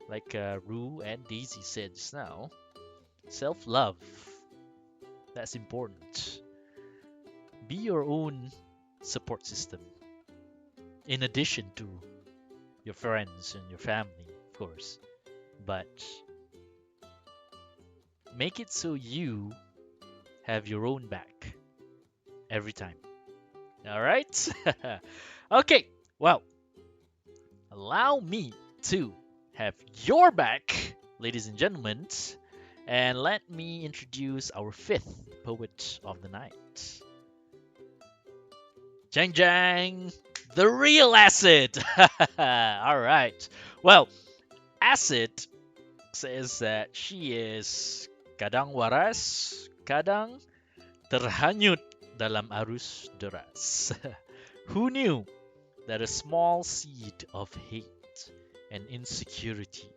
like Rue and Daisy said just now, self-love. That's important. Be your own support system, in addition to your friends and your family, of course. But make it so you have your own back every time. All right? Okay, well, allow me to have your back, ladies and gentlemen, and let me introduce our fifth poet of the night. Jang Jang, the real Acid. All right. Well, Acid says that she is kadang waras, kadang terhanyut dalam arus deras. Who knew that a small seed of hate and insecurity,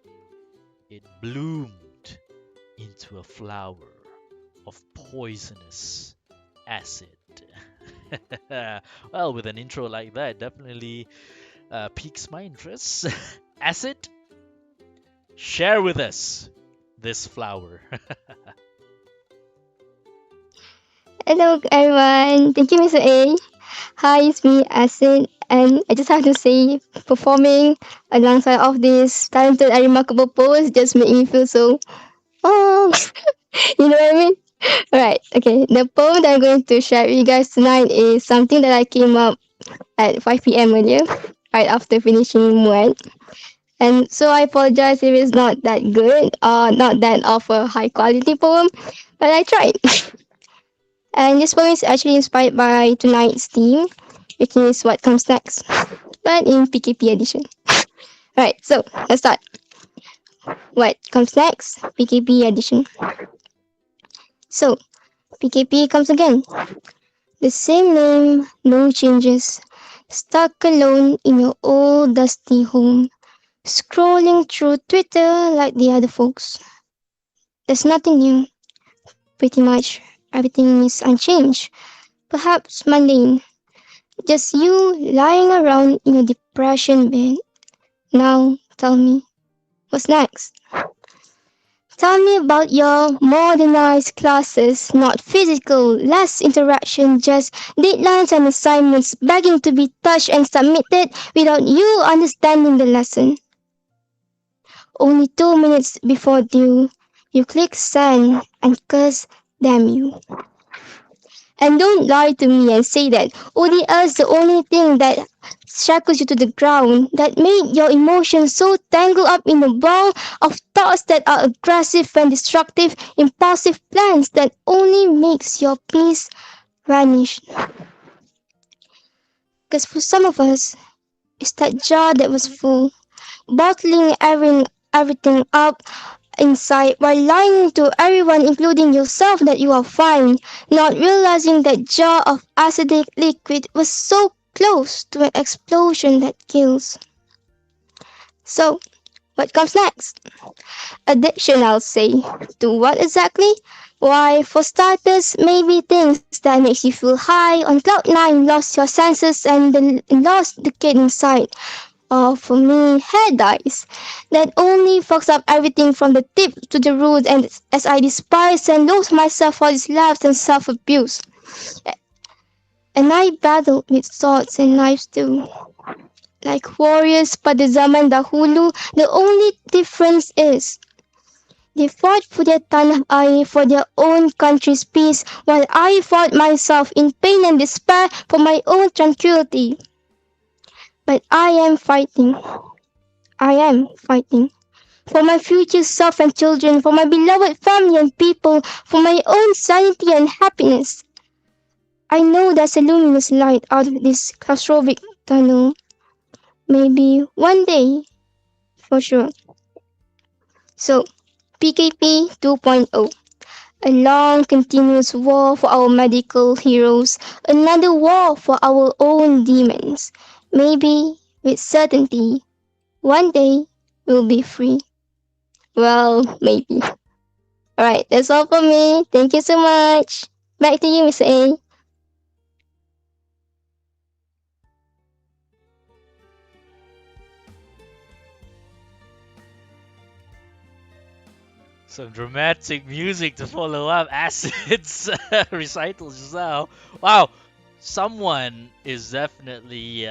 it bloomed into a flower of poisonous acid? Well, with an intro like that, definitely piques my interest. Acid, share with us this flower. Hello everyone, thank you Mr. A. Hi, it's me Azim, and I just have to say, performing alongside of this talented and remarkable poets just make me feel so, oh, you know what I mean? Alright, okay, the poem that I'm going to share with you guys tonight is something that I came up at 5 p.m. earlier, right after finishing Muad. And so I apologize if it's not that good or not that of a high quality poem, but I tried. And this poem is actually inspired by tonight's theme, which is what comes next, but in PKP edition. Right, so let's start. What comes next? PKP edition. So, PKP comes again. The same name, no changes. Stuck alone in your old dusty home, scrolling through Twitter like the other folks. There's nothing new. Pretty much everything is unchanged. Perhaps mundane. Just you lying around in your depression bed. Now, tell me, what's next? Tell me about your modernized classes, not physical, less interaction, just deadlines and assignments begging to be touched and submitted without you understanding the lesson. Only 2 minutes before due, you click send and curse damn you. And don't lie to me and say that ODS the only thing that shackles you to the ground, that made your emotions so tangled up in the ball of thoughts that are aggressive and destructive, impulsive plans that only makes your peace vanish. Because for some of us, it's that jar that was full, bottling everything up inside while lying to everyone, including yourself, that you are fine, not realizing that jar of acidic liquid was so close to an explosion that kills. So, what comes next? Addiction, I'll say. To what exactly? Why, for starters, maybe things that makes you feel high on cloud nine, lost your senses and lost the kid inside. Or for me, hair dyes that only fucks up everything from the tip to the root, and as I despise and loathe myself for these laughs and self-abuse. And I battled with swords and knives too. Like warriors pada zaman dahulu, the only difference is they fought for their tanah air, for their own country's peace, while I fought myself in pain and despair for my own tranquility. But I am fighting. For my future self and children, for my beloved family and people, for my own sanity and happiness. I know there's a luminous light out of this claustrophobic tunnel. Maybe one day, for sure. So, PKP 2.0. A long continuous war for our medical heroes, another war for our own demons. Maybe, with certainty, one day we'll be free. Well, maybe. Alright, that's all for me. Thank you so much. Back to you, Miss A. Some dramatic music to follow up Acid's recitals just now. Wow, someone is definitely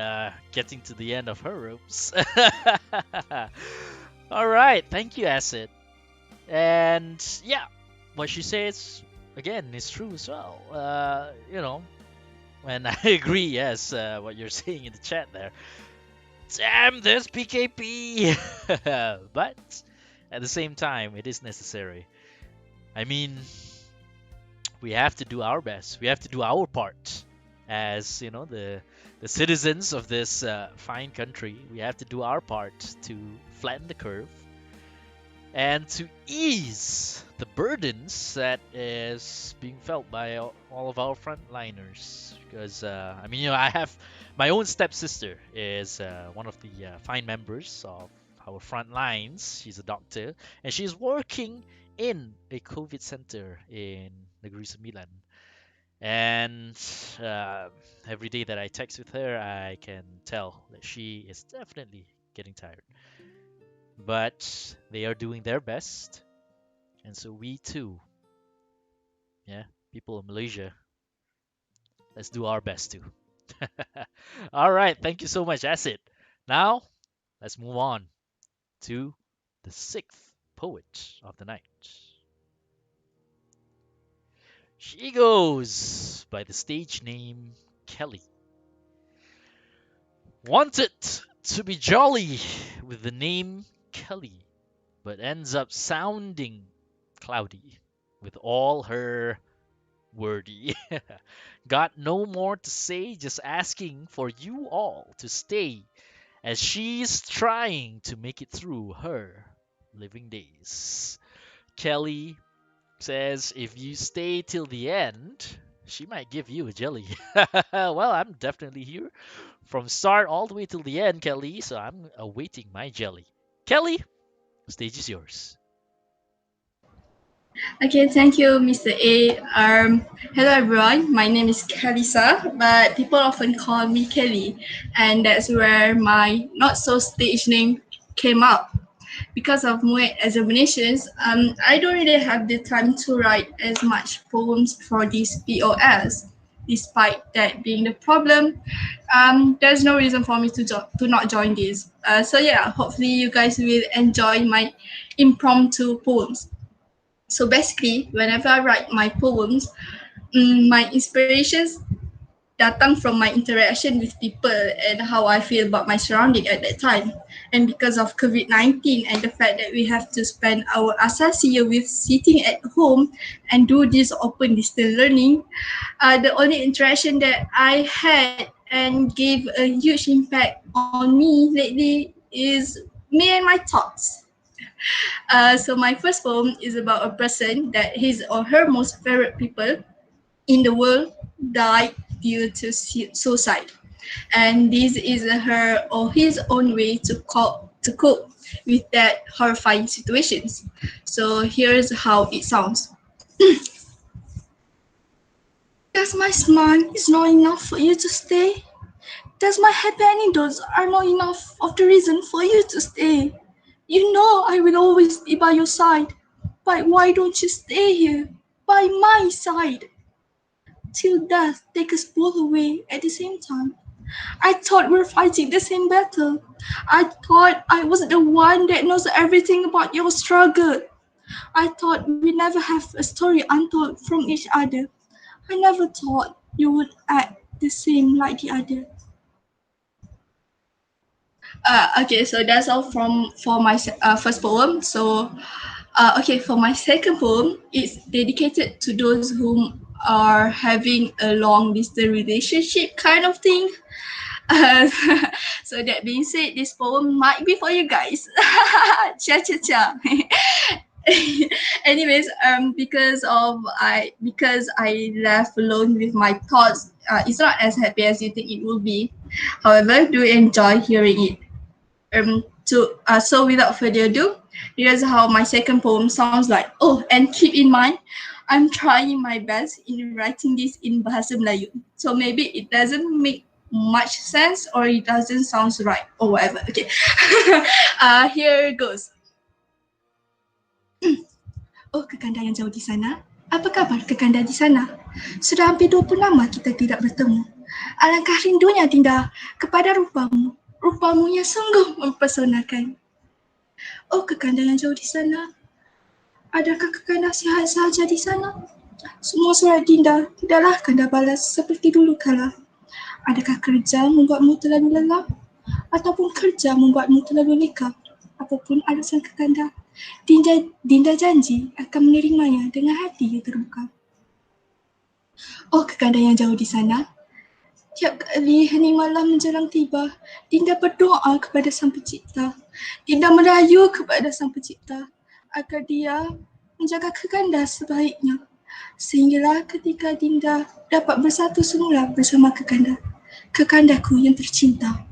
getting to the end of her ropes. All right, thank you, Acid. And yeah, what she says again is true as well. And I agree. Yes, what you're saying in the chat there. Damn this PKP! But at the same time, it is necessary. I mean, we have to do our best. We have to do our part as the citizens of this fine country. We have to do our part to flatten the curve and to ease the burdens that is being felt by all of our frontliners. Because I have my own stepsister is one of the fine members of our front lines. She's a doctor and she's working in a COVID center in Negeri Sembilan. And uh, every day that I text with her, I can tell that she is definitely getting tired. But they are doing their best. And so we too, yeah, people of Malaysia, let's do our best too. All right, thank you so much. That's it. Now, let's move on to the sixth poet of the night. She goes by the stage name Kelly. Wanted to be jolly with the name Kelly, but ends up sounding cloudy with all her wordy. Got no more to say, just asking for you all to stay as she's trying to make it through her living days. Kelly says if you stay till the end, she might give you a jelly. Well, I'm definitely here from start all the way till the end, Kelly, so I'm awaiting my jelly. Kelly, the stage is yours. Okay, thank you, Mr. A. Hello everyone. My name is Kalisa, but people often call me Kelly, and that's where my not so stage name came up. Because of my examinations, I don't really have the time to write as much poems for this POS. Despite that being the problem, there's no reason for me to not join this. So yeah, hopefully you guys will enjoy my impromptu poems. So basically, whenever I write my poems, my inspirations datang from my interaction with people and how I feel about my surrounding at that time. And because of COVID-19 and the fact that we have to spend our asas year with sitting at home and do this open distance learning, the only interaction that I had and gave a huge impact on me lately is me and my thoughts. So my first poem is about a person that his or her most favorite people in the world died due to suicide, and this is her or his own way to cope with that horrifying situations. So here's how it sounds. Does my smile is not enough for you to stay? Does my happy anecdotes are not enough of the reason for you to stay? You know I will always be by your side, but why don't you stay here by my side? Till death take us both away at the same time. I thought we were fighting the same battle. I thought I was the one that knows everything about your struggle. I thought we never have a story untold from each other. I never thought you would act the same like the other. Okay, so that's all from for my first poem. So, okay, for my second poem, it's dedicated to those who are having a long distance relationship kind of thing. Uh, so that being said, this poem might be for you guys. Cha cha cha. Anyways, because I left alone with my thoughts, it's not as happy as you think it will be. However, do enjoy hearing it. So without further ado, here's how my second poem sounds like. Oh, and keep in mind, I'm trying my best in writing this in Bahasa Melayu. So maybe it doesn't make much sense or it doesn't sound right or whatever. Okay. Here goes. Oh, kekanda yang jauh di sana. Apa kabar kekanda di sana? Sudah hampir 20 lama kita tidak bertemu. Alangkah rindunya Dinda kepada rupamu. Rupamu yang sungguh mempesonakan. Oh, kekanda yang jauh di sana. Adakah kekanda sihat sahaja di sana? Semua surat Dinda tidaklah kanda balas seperti dulu kala. Adakah kerja membuatmu terlalu lelah? Ataupun kerja membuatmu terlalu leka? Apapun alasan kekanda, Dinda janji akan menerimanya dengan hati yang terbuka. Oh, kekanda yang jauh di sana. Tiap kali hening malam menjelang tiba, Dinda berdoa kepada Sang Pencipta. Dinda merayu kepada Sang Pencipta agar dia menjaga kekanda sebaiknya. Sehinggalah ketika Dinda dapat bersatu semula bersama kekanda. Kekandaku yang tercinta.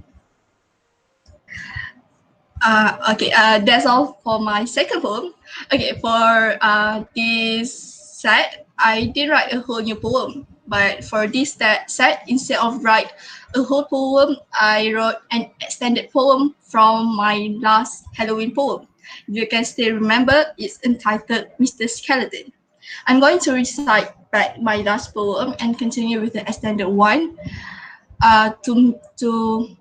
Okay, that's all for my second poem. Okay, for this set, I did write a whole new poem. But for this set, instead of write a whole poem, I wrote an extended poem from my last Halloween poem. If you can still remember, it's entitled Mr. Skeleton. I'm going to recite back my last poem and continue with the extended one to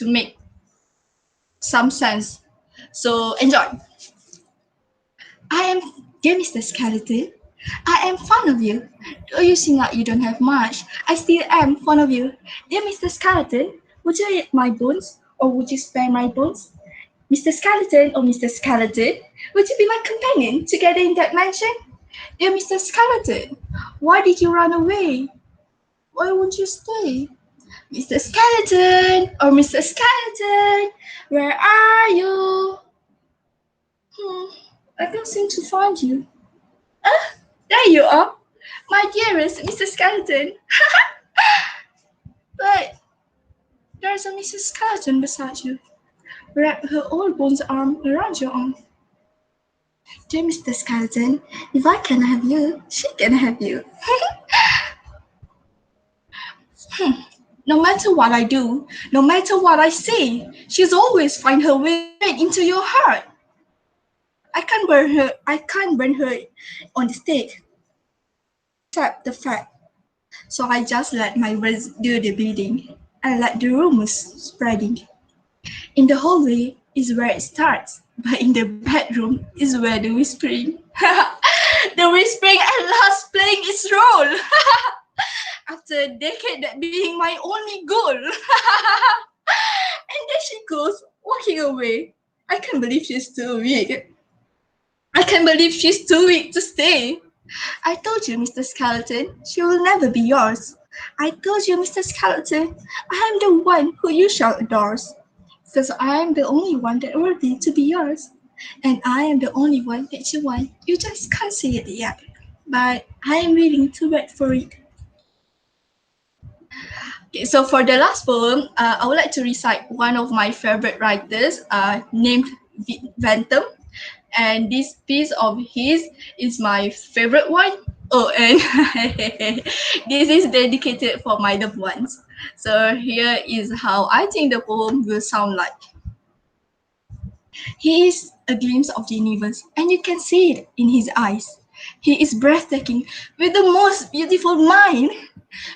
make some sense. So enjoy. I am dear Mr. Skeleton. I am fond of you. Though you seem like you don't have much, I still am fond of you. Dear Mr. Skeleton, would you eat my bones or would you spare my bones? Mr. Skeleton, oh Mr. Skeleton, would you be my companion together in that mansion? Dear Mr. Skeleton, why did you run away? Why won't you stay? Mr. Skeleton, oh Mr. Skeleton, where are you? I can't seem to find you. Ah, there you are, my dearest Mr. Skeleton. But there's a Mrs. Skeleton beside you. Wrap her old bones arm around your arm. Dear Mr. Skeleton, if I can have you, she can have you. No matter what I do, no matter what I say, she's always find her way straight into your heart. I can't burn her on the stake. Accept the fact. So I just let my words do the bidding and let the rumors spreading. In the hallway is where it starts, but in the bedroom is where the whispering. The whispering at last playing its role. After a decade that being my only goal. And there she goes, walking away. I can't believe she's too weak. I can't believe she's too weak to stay. I told you, Mr. Skeleton, she will never be yours. I told you, Mr. Skeleton, I am the one who you shall adore. Because I am the only one that worthy to be yours. And I am the only one that you want. You just can't see it yet. But I am willing to wait for it. Okay, so for the last poem, I would like to recite one of my favorite writers named Ventum. And this piece of his is my favorite one. Oh, and this is dedicated for my loved ones. So here is how I think the poem will sound like. He is a glimpse of the universe, and you can see it in his eyes. He is breathtaking with the most beautiful mind.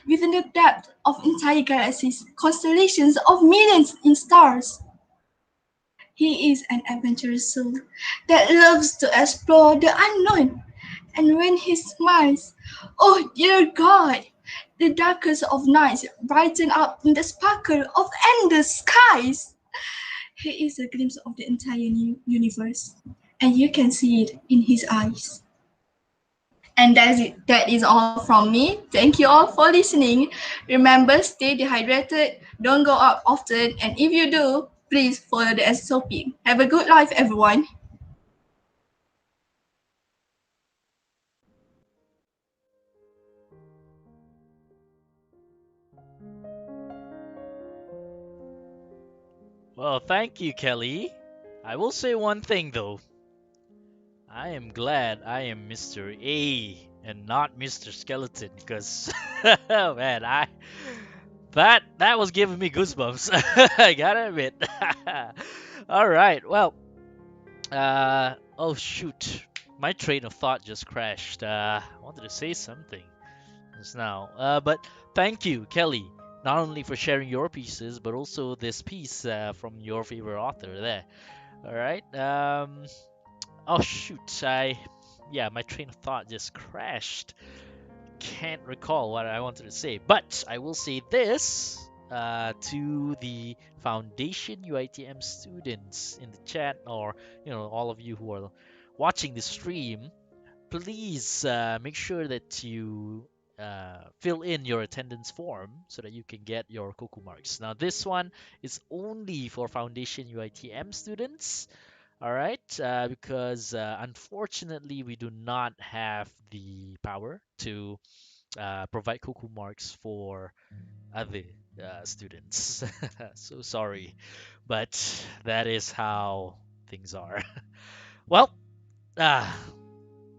Within the depth of entire galaxies, constellations of millions in stars. He is an adventurous soul that loves to explore the unknown. And when he smiles, oh dear God, the darkest of nights brighten up in the sparkle of endless skies. He is a glimpse of the entire universe, and you can see it in his eyes. And that's it. That is all from me. Thank you all for listening. Remember, stay dehydrated, don't go out often, and if you do, please follow the SOP. Have a good life, everyone. Well, thank you, Kelly. I will say one thing though. I am glad I am Mr. A and not Mr. Skeleton because man, that was giving me goosebumps. I gotta admit. All right. Well, oh shoot. My train of thought just crashed. I wanted to say something just now. But thank you, Kelly, not only for sharing your pieces, but also this piece from your favorite author there. All right. Oh shoot. Yeah, my train of thought just crashed. Can't recall what I wanted to say, but I will say this to the Foundation UITM students in the chat, or all of you who are watching the stream. Please make sure that you fill in your attendance form so that you can get your Koku marks. Now, this one is only for Foundation UITM students, all right? Because unfortunately, we do not have the power to provide Koku marks for other students. So sorry, but that is how things are. Well, uh,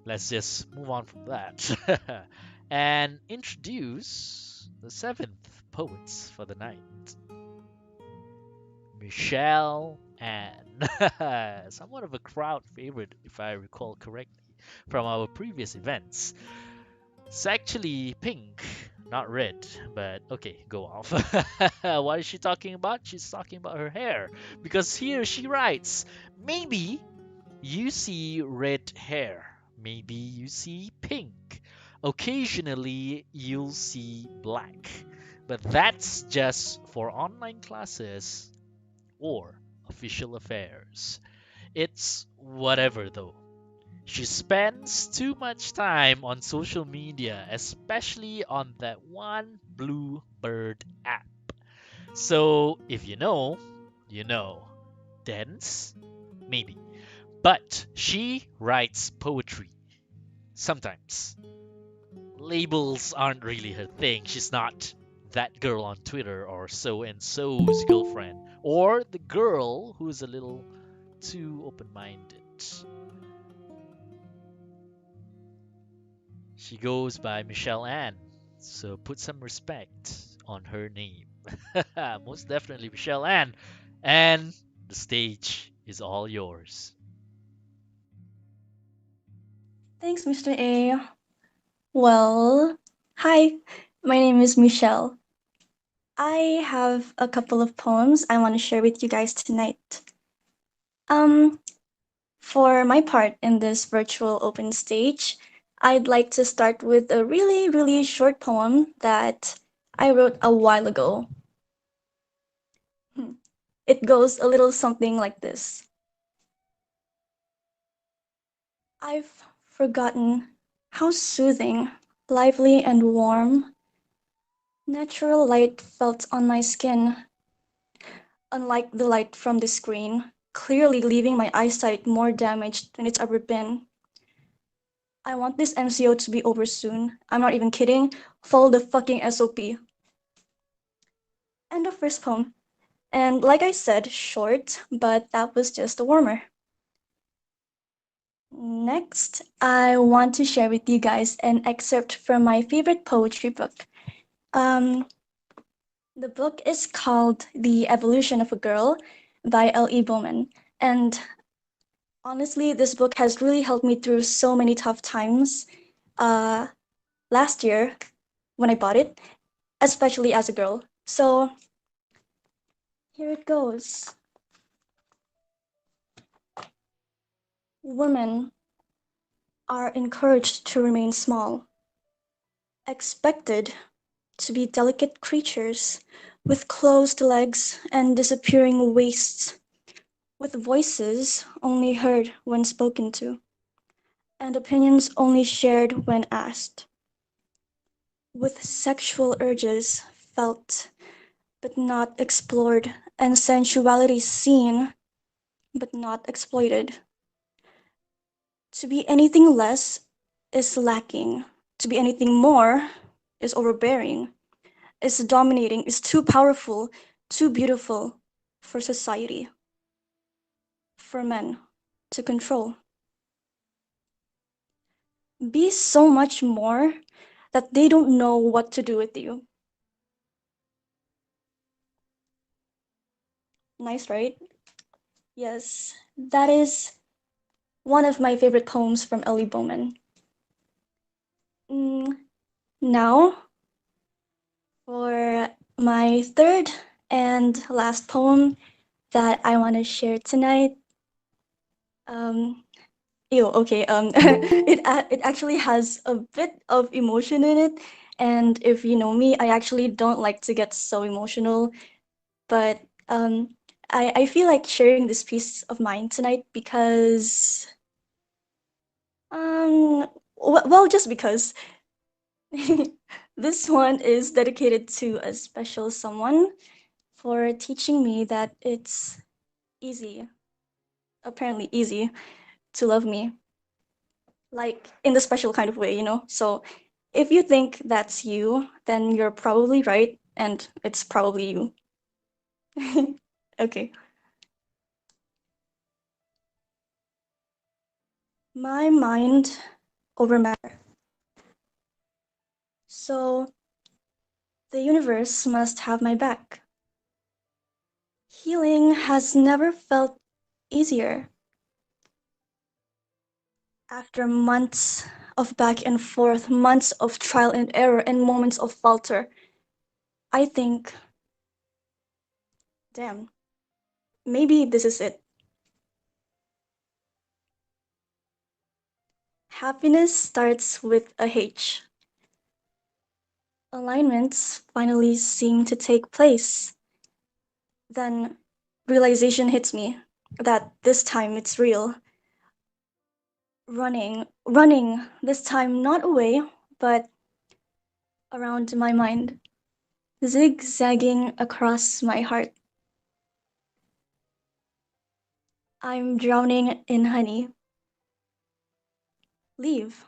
let's just move on from that and introduce the seventh poets for the night, Michelle and somewhat of a crowd favorite, if I recall correctly, from our previous events. It's actually pink, not red, but okay, go off. What is she talking about? She's talking about her hair. Because here she writes, maybe you see red hair, maybe you see pink. Occasionally, you'll see black. But that's just for online classes or official affairs. It's whatever though. She spends too much time on social media, especially on that one Blue Bird app. So if you know, you know. Dance? Maybe. But she writes poetry. Sometimes. Labels aren't really her thing. She's not that girl on Twitter or so and so's girlfriend or the girl who's a little too open minded. She goes by Michelle Ann, so put some respect on her name. Most definitely, Michelle Ann. And the stage is all yours. Thanks, Mr. A. Well, hi, my name is Michelle. I have a couple of poems I want to share with you guys tonight. Um, for my part in this virtual open stage, I'd like to start with a really, really short poem that I wrote a while ago. Hmm. It goes a little something like this. I've forgotten how soothing, lively, and warm natural light felt on my skin, unlike the light from the screen, clearly leaving my eyesight more damaged than it's ever been. I want this MCO to be over soon. I'm not even kidding. Follow the fucking SOP. End of first poem. And like I said, short, but that was just a warmer. Next, I want to share with you guys an excerpt from my favorite poetry book. Um, the book is called The Evolution of a Girl by L.E. Bowman. And honestly, this book has really helped me through so many tough times. Last year, when I bought it, especially as a girl. So here it goes. Women are encouraged to remain small, expected to be delicate creatures with closed legs and disappearing waists, with voices only heard when spoken to, and opinions only shared when asked, with sexual urges felt but not explored, and sensuality seen but not exploited. To be anything less is lacking. To be anything more is overbearing, is dominating, is too powerful, too beautiful for society, for men to control. Be so much more that they don't know what to do with you. Nice, right? Yes, that is one of my favorite poems from Ellie Bowman. Now, for my third and last poem that I want to share tonight. Um, okay. It actually has a bit of emotion in it, and if you know me, I actually don't like to get so emotional, but I feel like sharing this piece of mine tonight because just because this one is dedicated to a special someone for teaching me that it's easy, apparently easy, to love me, like in the special kind of way, you know? So if you think that's you, then you're probably right, and it's probably you. Okay. My mind over matter. So the universe must have my back. Healing has never felt easier. After months of back and forth, months of trial and error, and moments of falter, I think, damn, maybe this is it. Happiness starts with a H. Alignments finally seem to take place. Then realization hits me that this time it's real. Running, this time not away, but around my mind, zigzagging across my heart. I'm drowning in honey. Leave.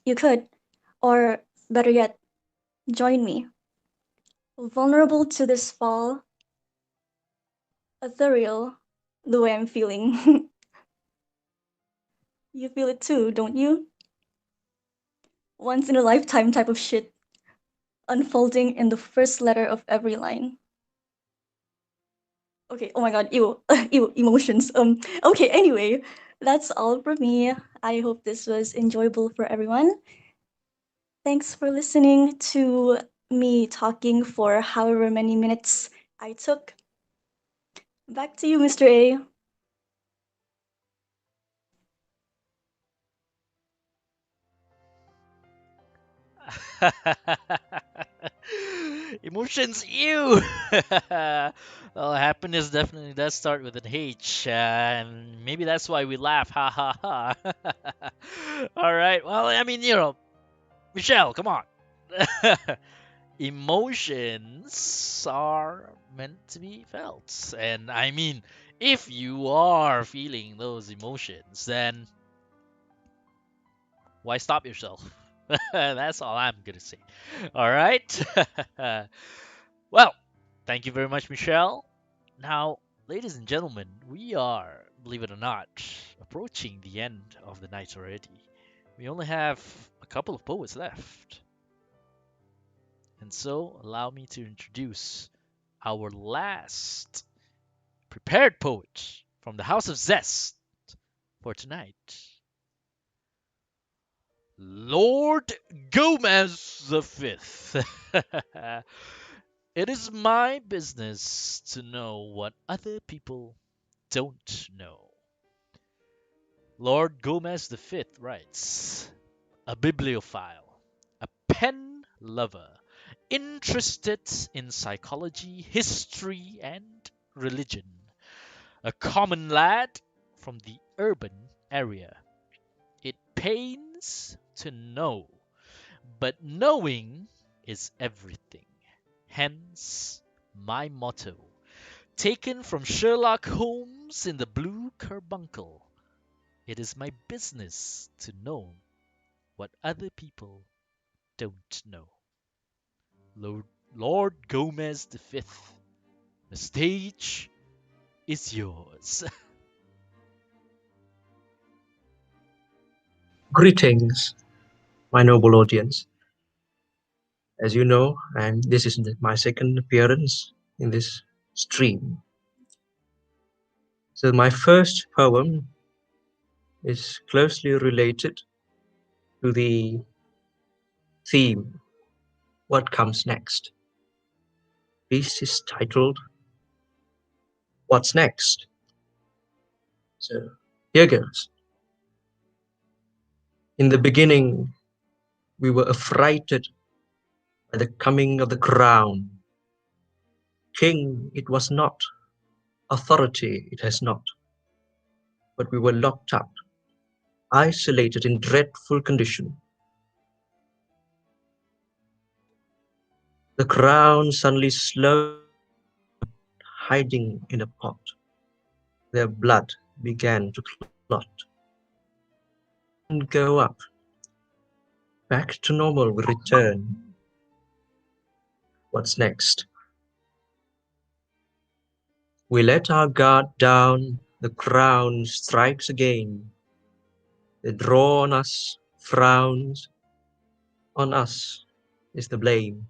You could. Or better yet, join me. Vulnerable to this fall, ethereal, the way I'm feeling. You feel it too, don't you? Once in a lifetime type of shit, unfolding in the first letter of every line. Okay, oh my god, ew, ew, emotions. Okay, anyway, that's all from me. I hope this was enjoyable for everyone. Thanks for listening to me talking for however many minutes I took. Back to you, Mr. A. Emotions, ew. Well, happiness definitely does start with an H, and maybe that's why we laugh. Ha ha ha. All right. Well, I mean, Michelle, come on. Emotions are meant to be felt, and I mean, if you are feeling those emotions, then why stop yourself? That's all I'm gonna say. All right. Well, thank you very much, Michelle. Now, ladies and gentlemen, we are, believe it or not, approaching the end of the night already. We only have a couple of poets left. And so, allow me to introduce our last prepared poet from the House of Zest for tonight, Lord Gomez the Fifth. It is my business to know what other people don't know. Lord Gomez the Fifth writes, a bibliophile, a pen lover, interested in psychology, history, and religion, a common lad from the urban area. It pains to know, but knowing is everything. Hence my motto, taken from Sherlock Holmes in the Blue Carbuncle. It is my business to know what other people don't know. Lord Gomez the Fifth, the stage is yours. Greetings, my noble audience. As you know, this is my second appearance in this stream. So my first poem is closely related to the theme, What Comes Next. This is titled, What's Next? So here goes. In the beginning, we were affrighted by the coming of the crown. King it was not, authority it has not, but we were locked up, isolated in dreadful condition. The crown suddenly slowed, hiding in a pot. Their blood began to clot. And go up. Back to normal we return. What's next? We let our guard down, the crown strikes again. They draw on us frowns, on us is the blame.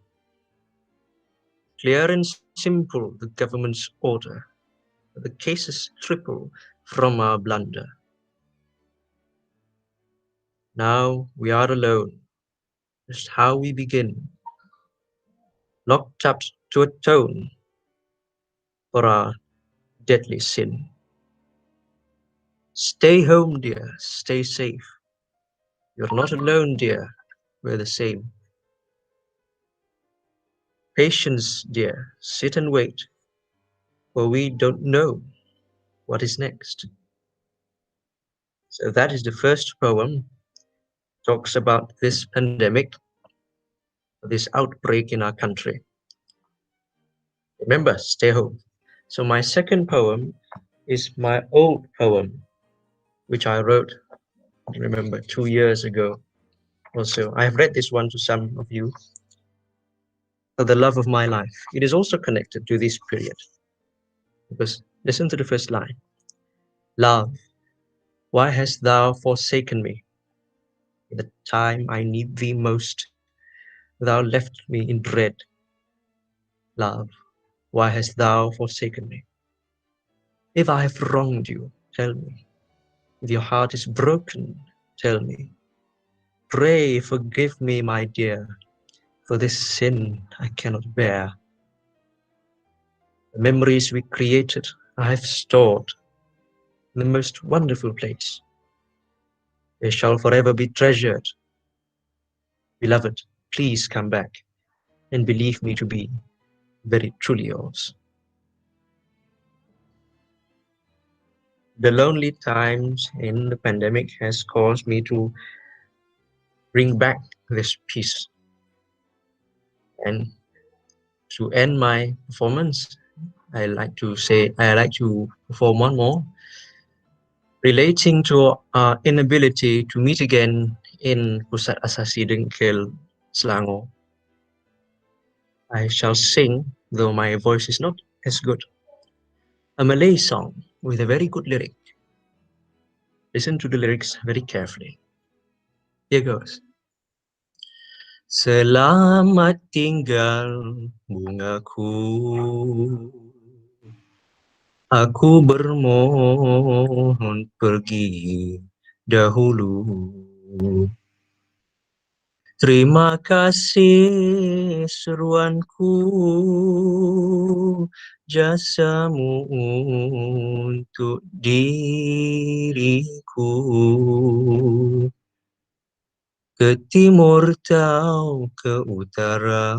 Clear and simple the government's order. The cases triple from our blunder. Now we are alone, just how we begin, locked up to atone for our deadly sin. Stay home, dear, stay safe. You're not alone, dear, we're the same. Patience, dear, sit and wait, for we don't know what is next. So that is the first poem, talks about this pandemic, this outbreak in our country. Remember, stay home. So my second poem is my old poem, which I wrote, I remember, 2 years ago or so. I have read this one to some of you. For the love of my life. It is also connected to this period. Because listen to the first line. Love, why hast thou forsaken me? In the time I need thee most, thou left me in dread. Love, why hast thou forsaken me? If I have wronged you, tell me. If your heart is broken, tell me. Pray forgive me, my dear, for this sin I cannot bear. The memories we created I have stored in the most wonderful place. They shall forever be treasured. Beloved, please come back and believe me to be very truly yours. The lonely times in the pandemic has caused me to bring back this peace. And to end my performance, I like to perform one more relating to our inability to meet again in Pusat Asasi Dengkel, Selangor. I shall sing, though my voice is not as good, a Malay song with a very good lyric. Listen to the lyrics very carefully. Here goes. Selamat tinggal bungaku, aku bermohon pergi dahulu. Terima kasih seruanku, jasamu untuk diriku. Ke timur atau ke utara,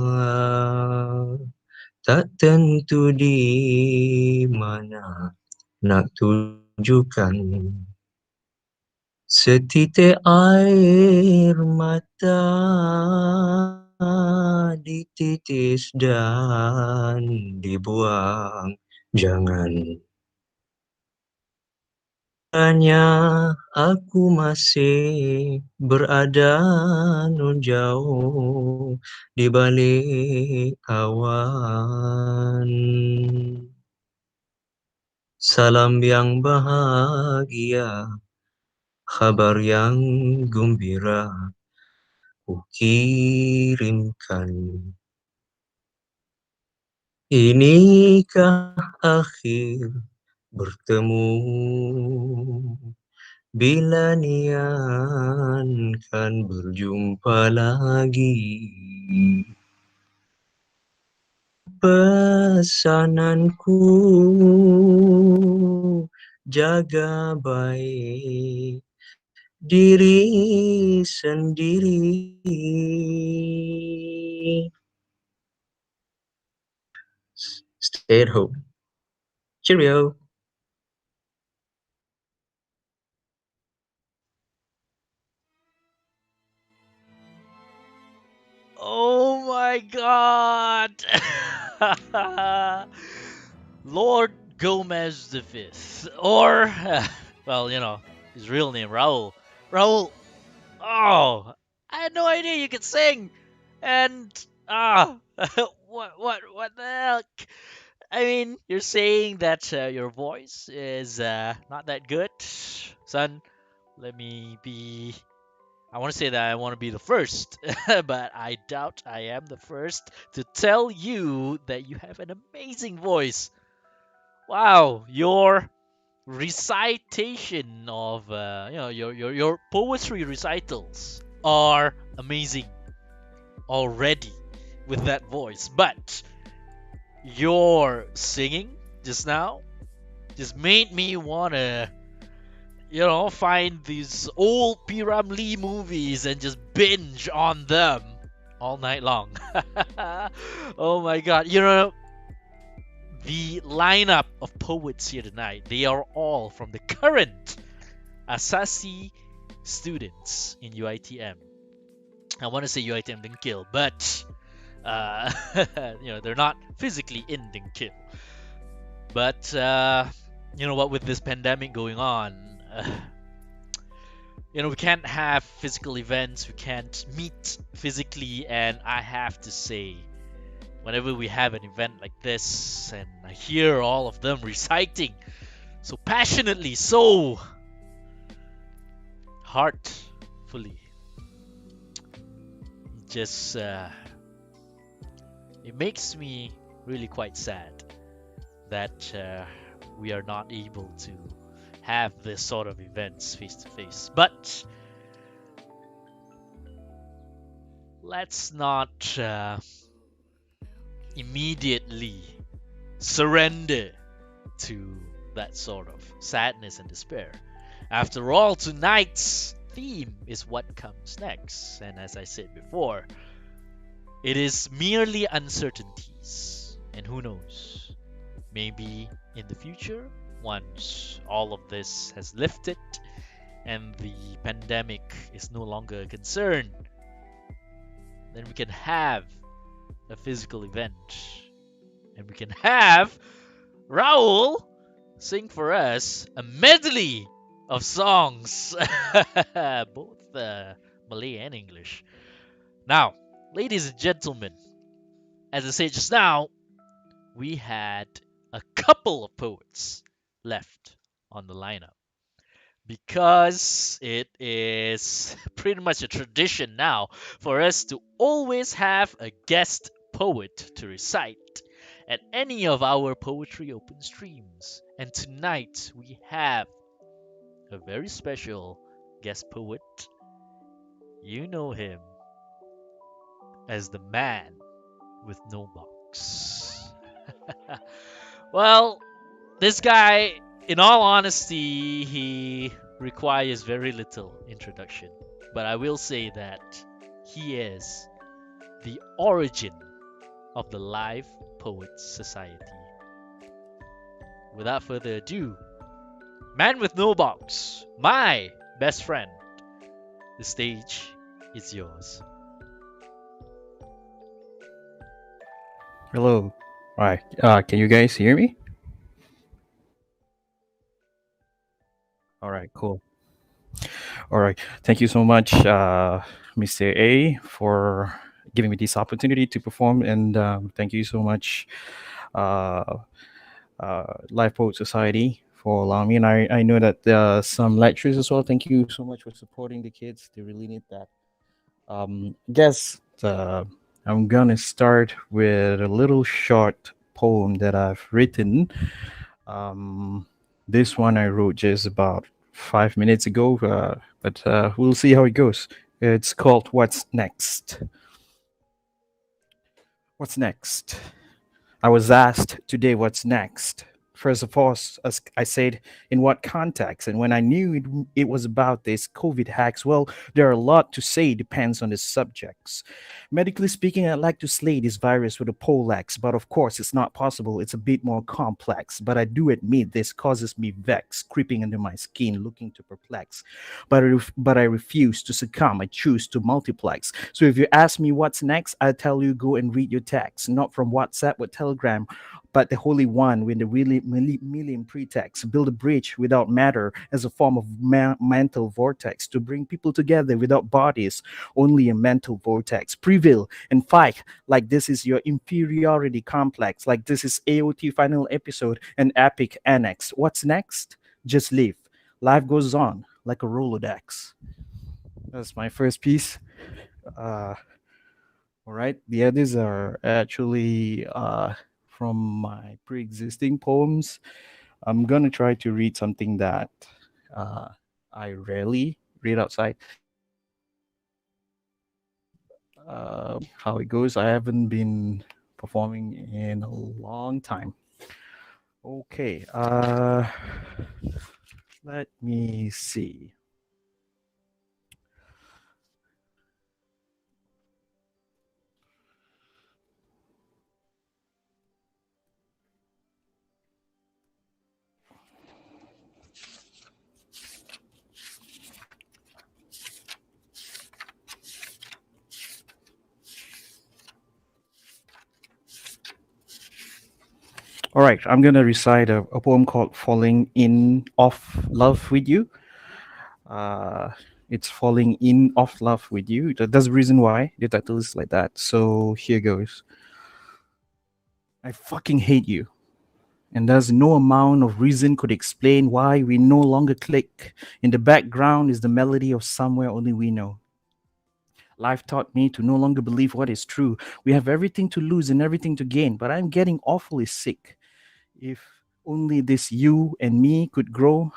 tak tentu di mana nak tujukan. Setitik air mata dititis dan dibuang, jangan. Hanya aku masih berada nun jauh di balik awan. Salam yang bahagia, kabar yang gembira ku kirimkan. Inikah akhir bertemu, bila nian kan berjumpa lagi. Pesananku, jaga baik diri sendiri. Stay at home. Cheerio. Oh my god! Lord Gomez the Fifth, or well, his real name Raul. Raul. Oh, I had no idea you could sing, and what the heck? I mean, you're saying that your voice is not that good, son. Let me be. I want to say that I want to be the first, but I doubt I am the first to tell you that you have an amazing voice. Wow, your recitation of your poetry recitals are amazing already with that voice, but your singing just now just made me wanna find these old Piram Lee movies and just binge on them all night long. Oh my god. The lineup of poets here tonight, they are all from the current Asasi students in UITM. I want to say UITM Dinkill, but uh, they're not physically in Dinkill. But you know what, with this pandemic going on, we can't have physical events, we can't meet physically, and I have to say, whenever we have an event like this and I hear all of them reciting so passionately, so heartfully, just it makes me really quite sad that we are not able to have this sort of events face to face. But let's not immediately surrender to that sort of sadness and despair. After all, tonight's theme is what comes next. And as I said before, it is merely uncertainties. And who knows? Maybe in the future, once all of this has lifted and the pandemic is no longer a concern, then we can have a physical event. And we can have Raul sing for us a medley of songs, both Malay and English. Now, ladies and gentlemen, as I said just now, we had a couple of poets left on the lineup because it is pretty much a tradition now for us to always have a guest poet to recite at any of our poetry open streams. And tonight we have a very special guest poet. You know him as the man with no box. Well, this guy, in all honesty, he requires very little introduction. But I will say that he is the origin of the Live Poets Society. Without further ado, Man with No Box, my best friend, the stage is yours. Hello. All right. Can you guys hear me? All right. Cool. All right. Thank you so much, Mr. A, for giving me this opportunity to perform, and thank you so much, uh, Life Poet Society, for allowing me. And I know that some lecturers as well. Thank you so much for supporting the kids. They really need that. Guess I'm gonna start with a little short poem that I've written. Um, this one I wrote just about 5 minutes ago, but we'll see how it goes. It's called What's Next? What's next? I was asked today what's next. First of all, as I said, in what context? And when I knew it was about this COVID hacks, well, there are a lot to say, depends on the subjects. Medically speaking, I'd like to slay this virus with a poleaxe, but of course, it's not possible. It's a bit more complex. But I do admit this causes me vex, creeping under my skin, looking to perplex. But I refuse to succumb. I choose to multiplex. So if you ask me what's next, I tell you go and read your text, not from WhatsApp or Telegram, but the Holy One with the really million pretext. Build a bridge without matter as a form of mental vortex to bring people together without bodies, only a mental vortex. Prevail and fight like this is your inferiority complex, like this is AOT final episode and epic annex. What's next? Just live. Life goes on like a Rolodex. That's my first piece. All right. The others are actually from my pre-existing poems. I'm gonna try to read something that uh, I rarely read outside. How it goes, I haven't been performing in a long time. Okay, let me see. All right, I'm gonna recite a poem called "Falling in of Love with You." Uh, it's falling in of love with you. That's the reason why the title is like that. So here goes. I fucking hate you. And there's no amount of reason could explain why we no longer click. In the background is the melody of somewhere only we know. Life taught me to no longer believe what is true. We have everything to lose and everything to gain, but I'm getting awfully sick. If only this you and me could grow.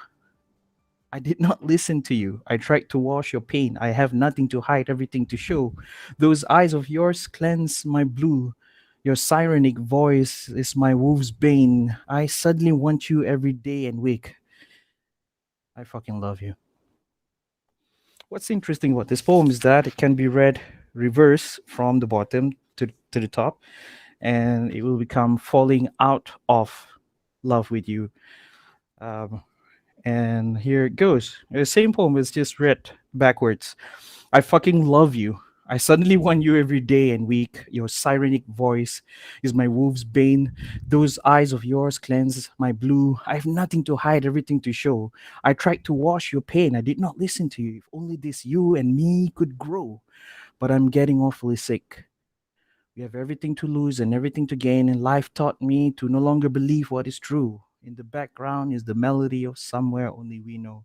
I did not listen to you. I tried to wash your pain. I have nothing to hide, everything to show. Those eyes of yours cleanse my blue. Your sirenic voice is my wolf's bane. I suddenly want you every day and week. I fucking love you. What's interesting about this poem is that it can be read reverse from the bottom to the top, and it will become falling out of love with you. Um, and here it goes. The same poem is just read backwards. I fucking love you. I suddenly want you every day and week. Your sirenic voice is my wolf's bane. Those eyes of yours cleanse my blue. I have nothing to hide, everything to show. I tried to wash your pain. I did not listen to you. If only this you and me could grow. But I'm getting awfully sick. We have everything to lose and everything to gain, and life taught me to no longer believe what is true. In the background is the melody of somewhere only we know.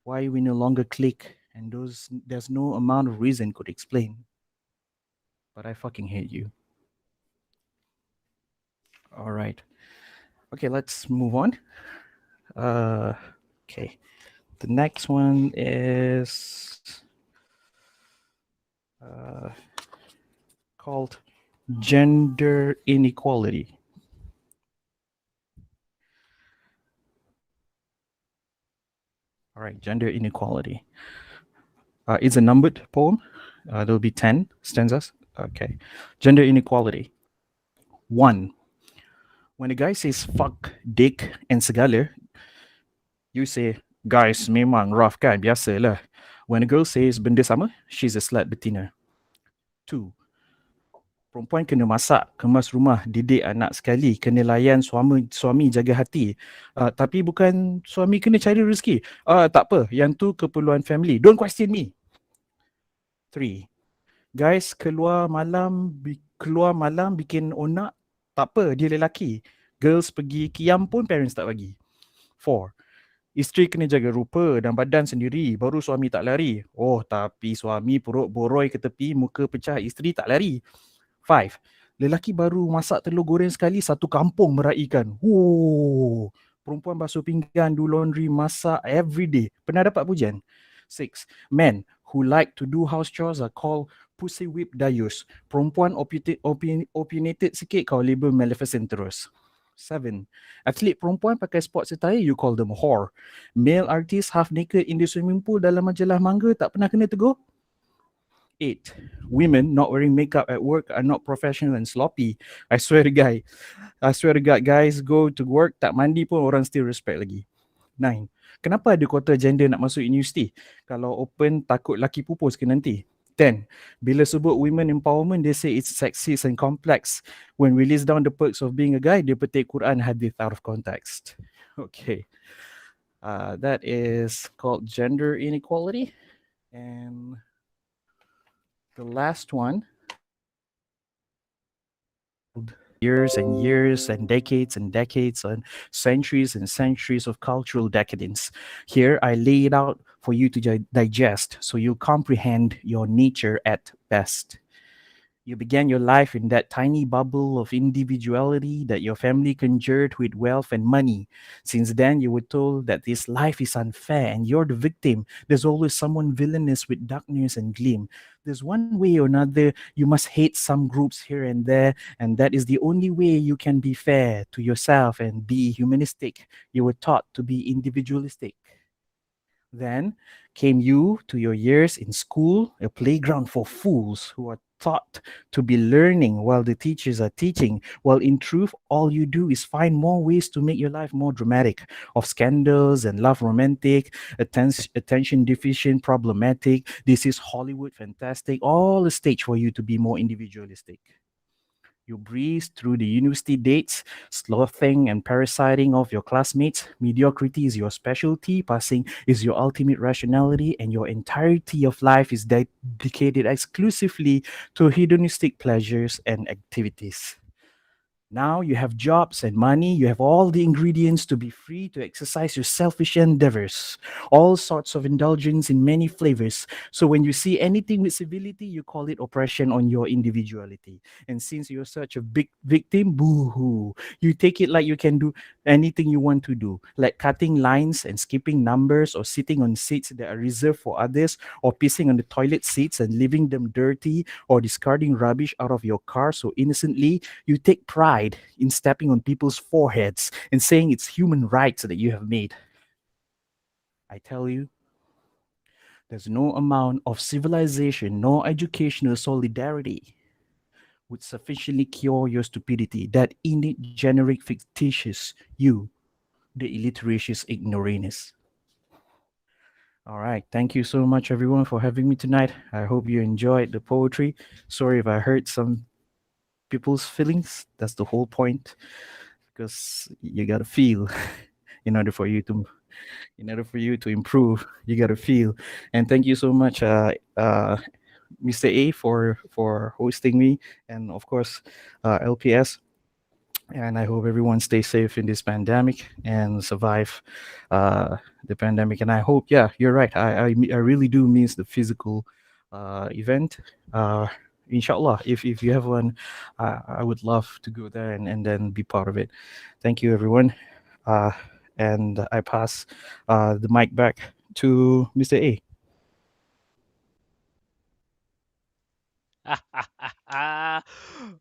Why we no longer click, and there's no amount of reason could explain. But I fucking hate you. All right. Okay, let's move on. Uh, okay. The next one is uh, called gender inequality. All right, gender inequality. It's a numbered poem. There'll be 10 stanzas. Okay. Gender inequality. 1. When a guy says fuck, dick, and segala, you say, guys, memang rough kan, biasalah. When a girl says benda sama, she's a slut betina. 2. Perempuan kena masak, kemas rumah, didik anak sekali, kena layan suami jaga hati. Tapi bukan suami kena cari rezeki. Tak apa, yang tu keperluan family. Don't question me. 3. Guys, keluar malam bikin onak, tak apa, dia lelaki. Girls pergi kiam pun parents tak bagi. 4. Isteri kena jaga rupa dan badan sendiri, baru suami tak lari. Oh, tapi suami perut boroi ke tepi, muka pecah, isteri tak lari. 5. Lelaki baru masak telur goreng sekali, satu kampung meraikan. Oh, perempuan basuh pinggan, do laundry, masak every day. Pernah dapat pujian? 6. Men who like to do house chores are called pussy whip dayus. Perempuan opinionated sikit, kau label Maleficent terus. 7. Atlet perempuan pakai sports attire, you call them whore. Male artist half naked in the swimming pool dalam majalah manga, tak pernah kena tegur? 8. Women not wearing makeup at work are not professional and sloppy. I swear to God, guys go to work, tak mandi pun orang still respect lagi. 9. Kenapa ada kuota gender nak masuk universiti? Kalau open, takut laki pupus ke nanti? 10. Bila sebut women empowerment, they say it's sexist and complex. When we list down the perks of being a guy, dia petik Quran hadith out of context. Okay. That is called gender inequality. And the last one, years and years and decades and centuries of cultural decadence. Here I lay it out for you to digest so you comprehend your nature at best. You began your life in that tiny bubble of individuality that your family conjured with wealth and money. Since then, you were told that this life is unfair and you're the victim. There's always someone villainous with darkness and gleam. There's one way or another, you must hate some groups here and there, and that is the only way you can be fair to yourself and be humanistic. You were taught to be individualistic. Then came you to your years in school, a playground for fools who are taught to be learning while the teachers are teaching, while in truth, all you do is find more ways to make your life more dramatic, of scandals and love romantic, attention deficient problematic. This is Hollywood fantastic, all a stage for you to be more individualistic. You breeze through the university dates, slothing and parasiting of your classmates. Mediocrity is your specialty, passing is your ultimate rationality, and your entirety of life is dedicated exclusively to hedonistic pleasures and activities. Now you have jobs and money, you have all the ingredients to be free to exercise your selfish endeavors, all sorts of indulgence in many flavors. So when you see anything with civility, you call it oppression on your individuality. And since you're such a big victim, boo hoo, you take it like you can do anything you want to do, like cutting lines and skipping numbers, or sitting on seats that are reserved for others, or pissing on the toilet seats and leaving them dirty, or discarding rubbish out of your car so innocently. You take pride in stepping on people's foreheads and saying it's human rights that you have made. I tell you, there's no amount of civilization nor educational solidarity would sufficiently cure your stupidity, that innate generic fictitious you, the illiteracious ignoramus. All right. Thank you so much, everyone, for having me tonight. I hope you enjoyed the poetry. Sorry if I hurt some people's feelings. That's the whole point, because you gotta feel in order for you to improve. You gotta feel. And thank you so much, Mr. A, for hosting me, and of course, LPS. And I hope everyone stays safe in this pandemic and survive the pandemic. And I hope, yeah, you're right. I really do miss the physical event. Inshallah, if you have one, I would love to go there and then be part of it. Thank you, everyone. Uh, and I pass the mic back to Mr. A.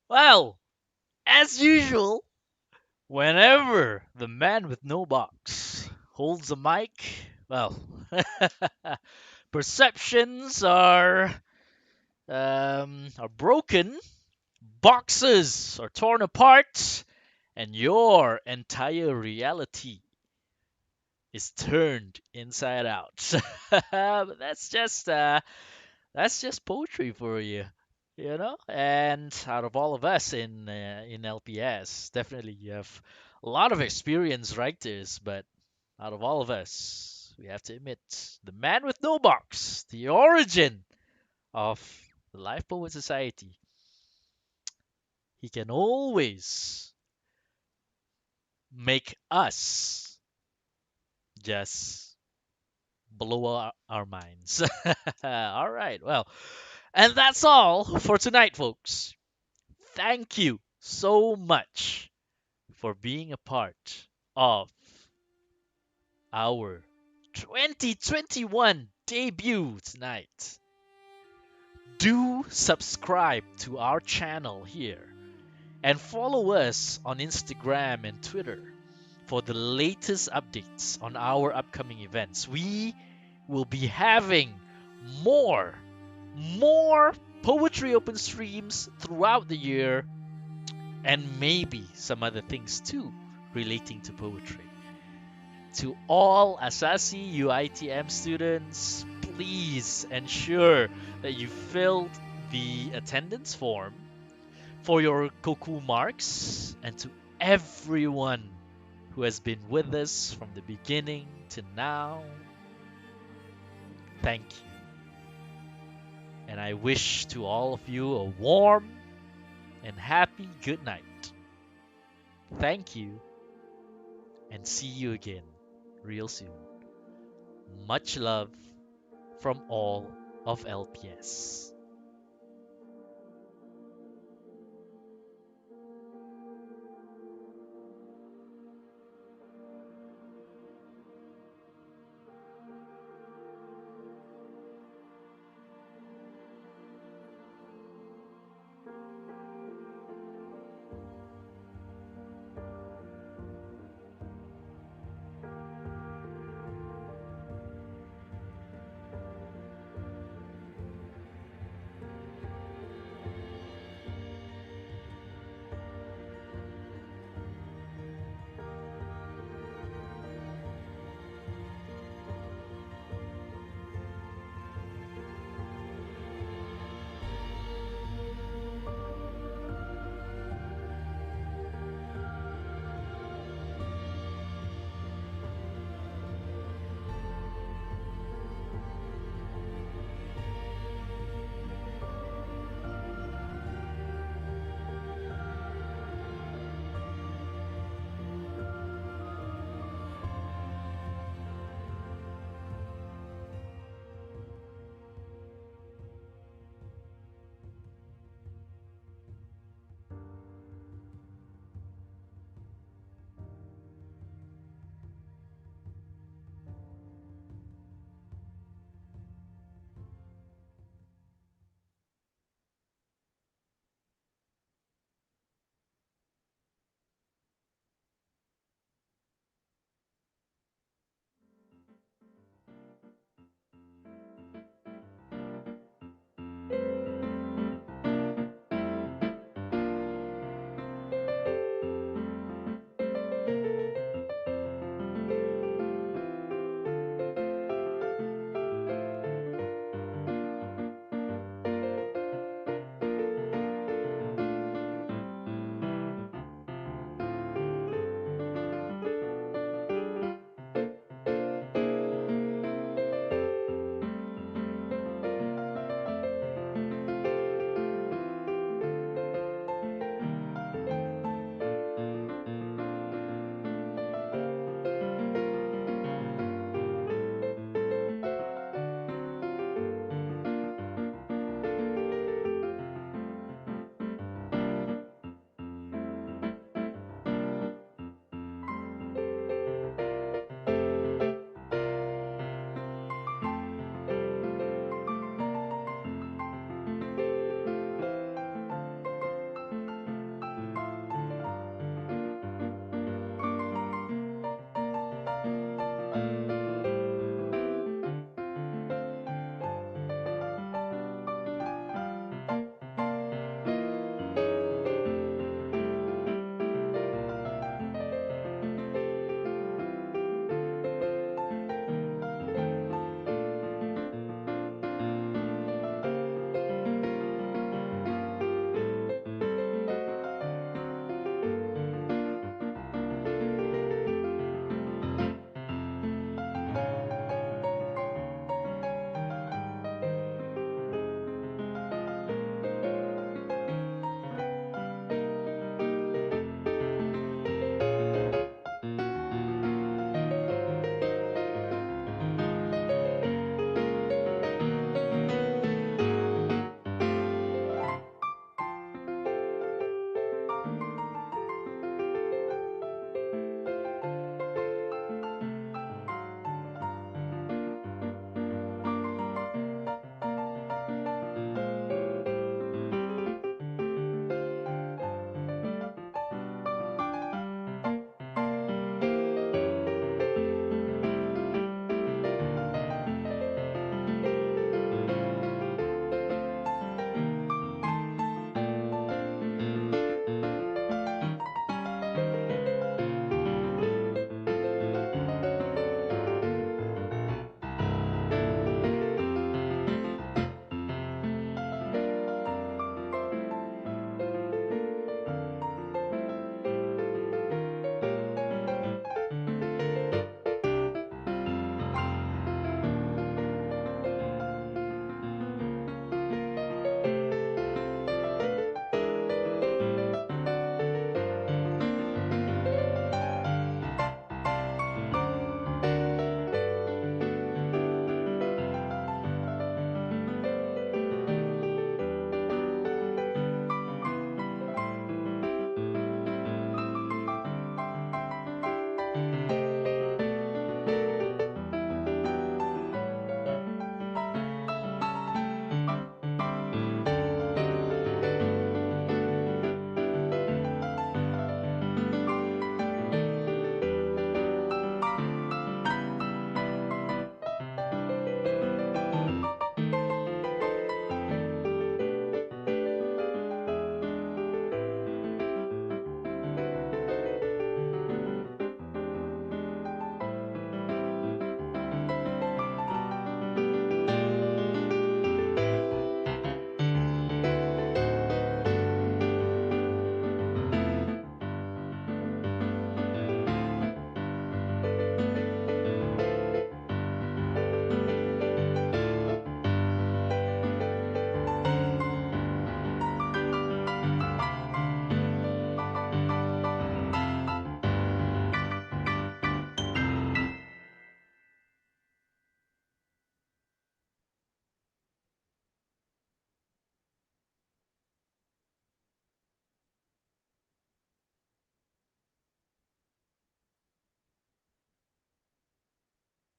Well, as usual, whenever the man with no box holds a mic, well, perceptions are broken, boxes are torn apart, and your entire reality is turned inside out. But that's just poetry for you, you know. And out of all of us in LPS, definitely you have a lot of experienced writers, but out of all of us, we have to admit the man with no box, the origin of the Life Poet Society, he can always make us just blow our minds. All right, well, and that's all for tonight, folks. Thank you so much for being a part of our 2021 debut tonight. Do subscribe to our channel here and follow us on Instagram and Twitter for the latest updates on our upcoming events. We will be having more more poetry open streams throughout the year, and maybe some other things too relating to poetry. To all Asasi UITM students, please ensure that you filled the attendance form for your Koku marks. And to everyone who has been with us from the beginning to now, thank you. And I wish to all of you a warm and happy good night. Thank you, and see you again real soon. Much love from all of LPS.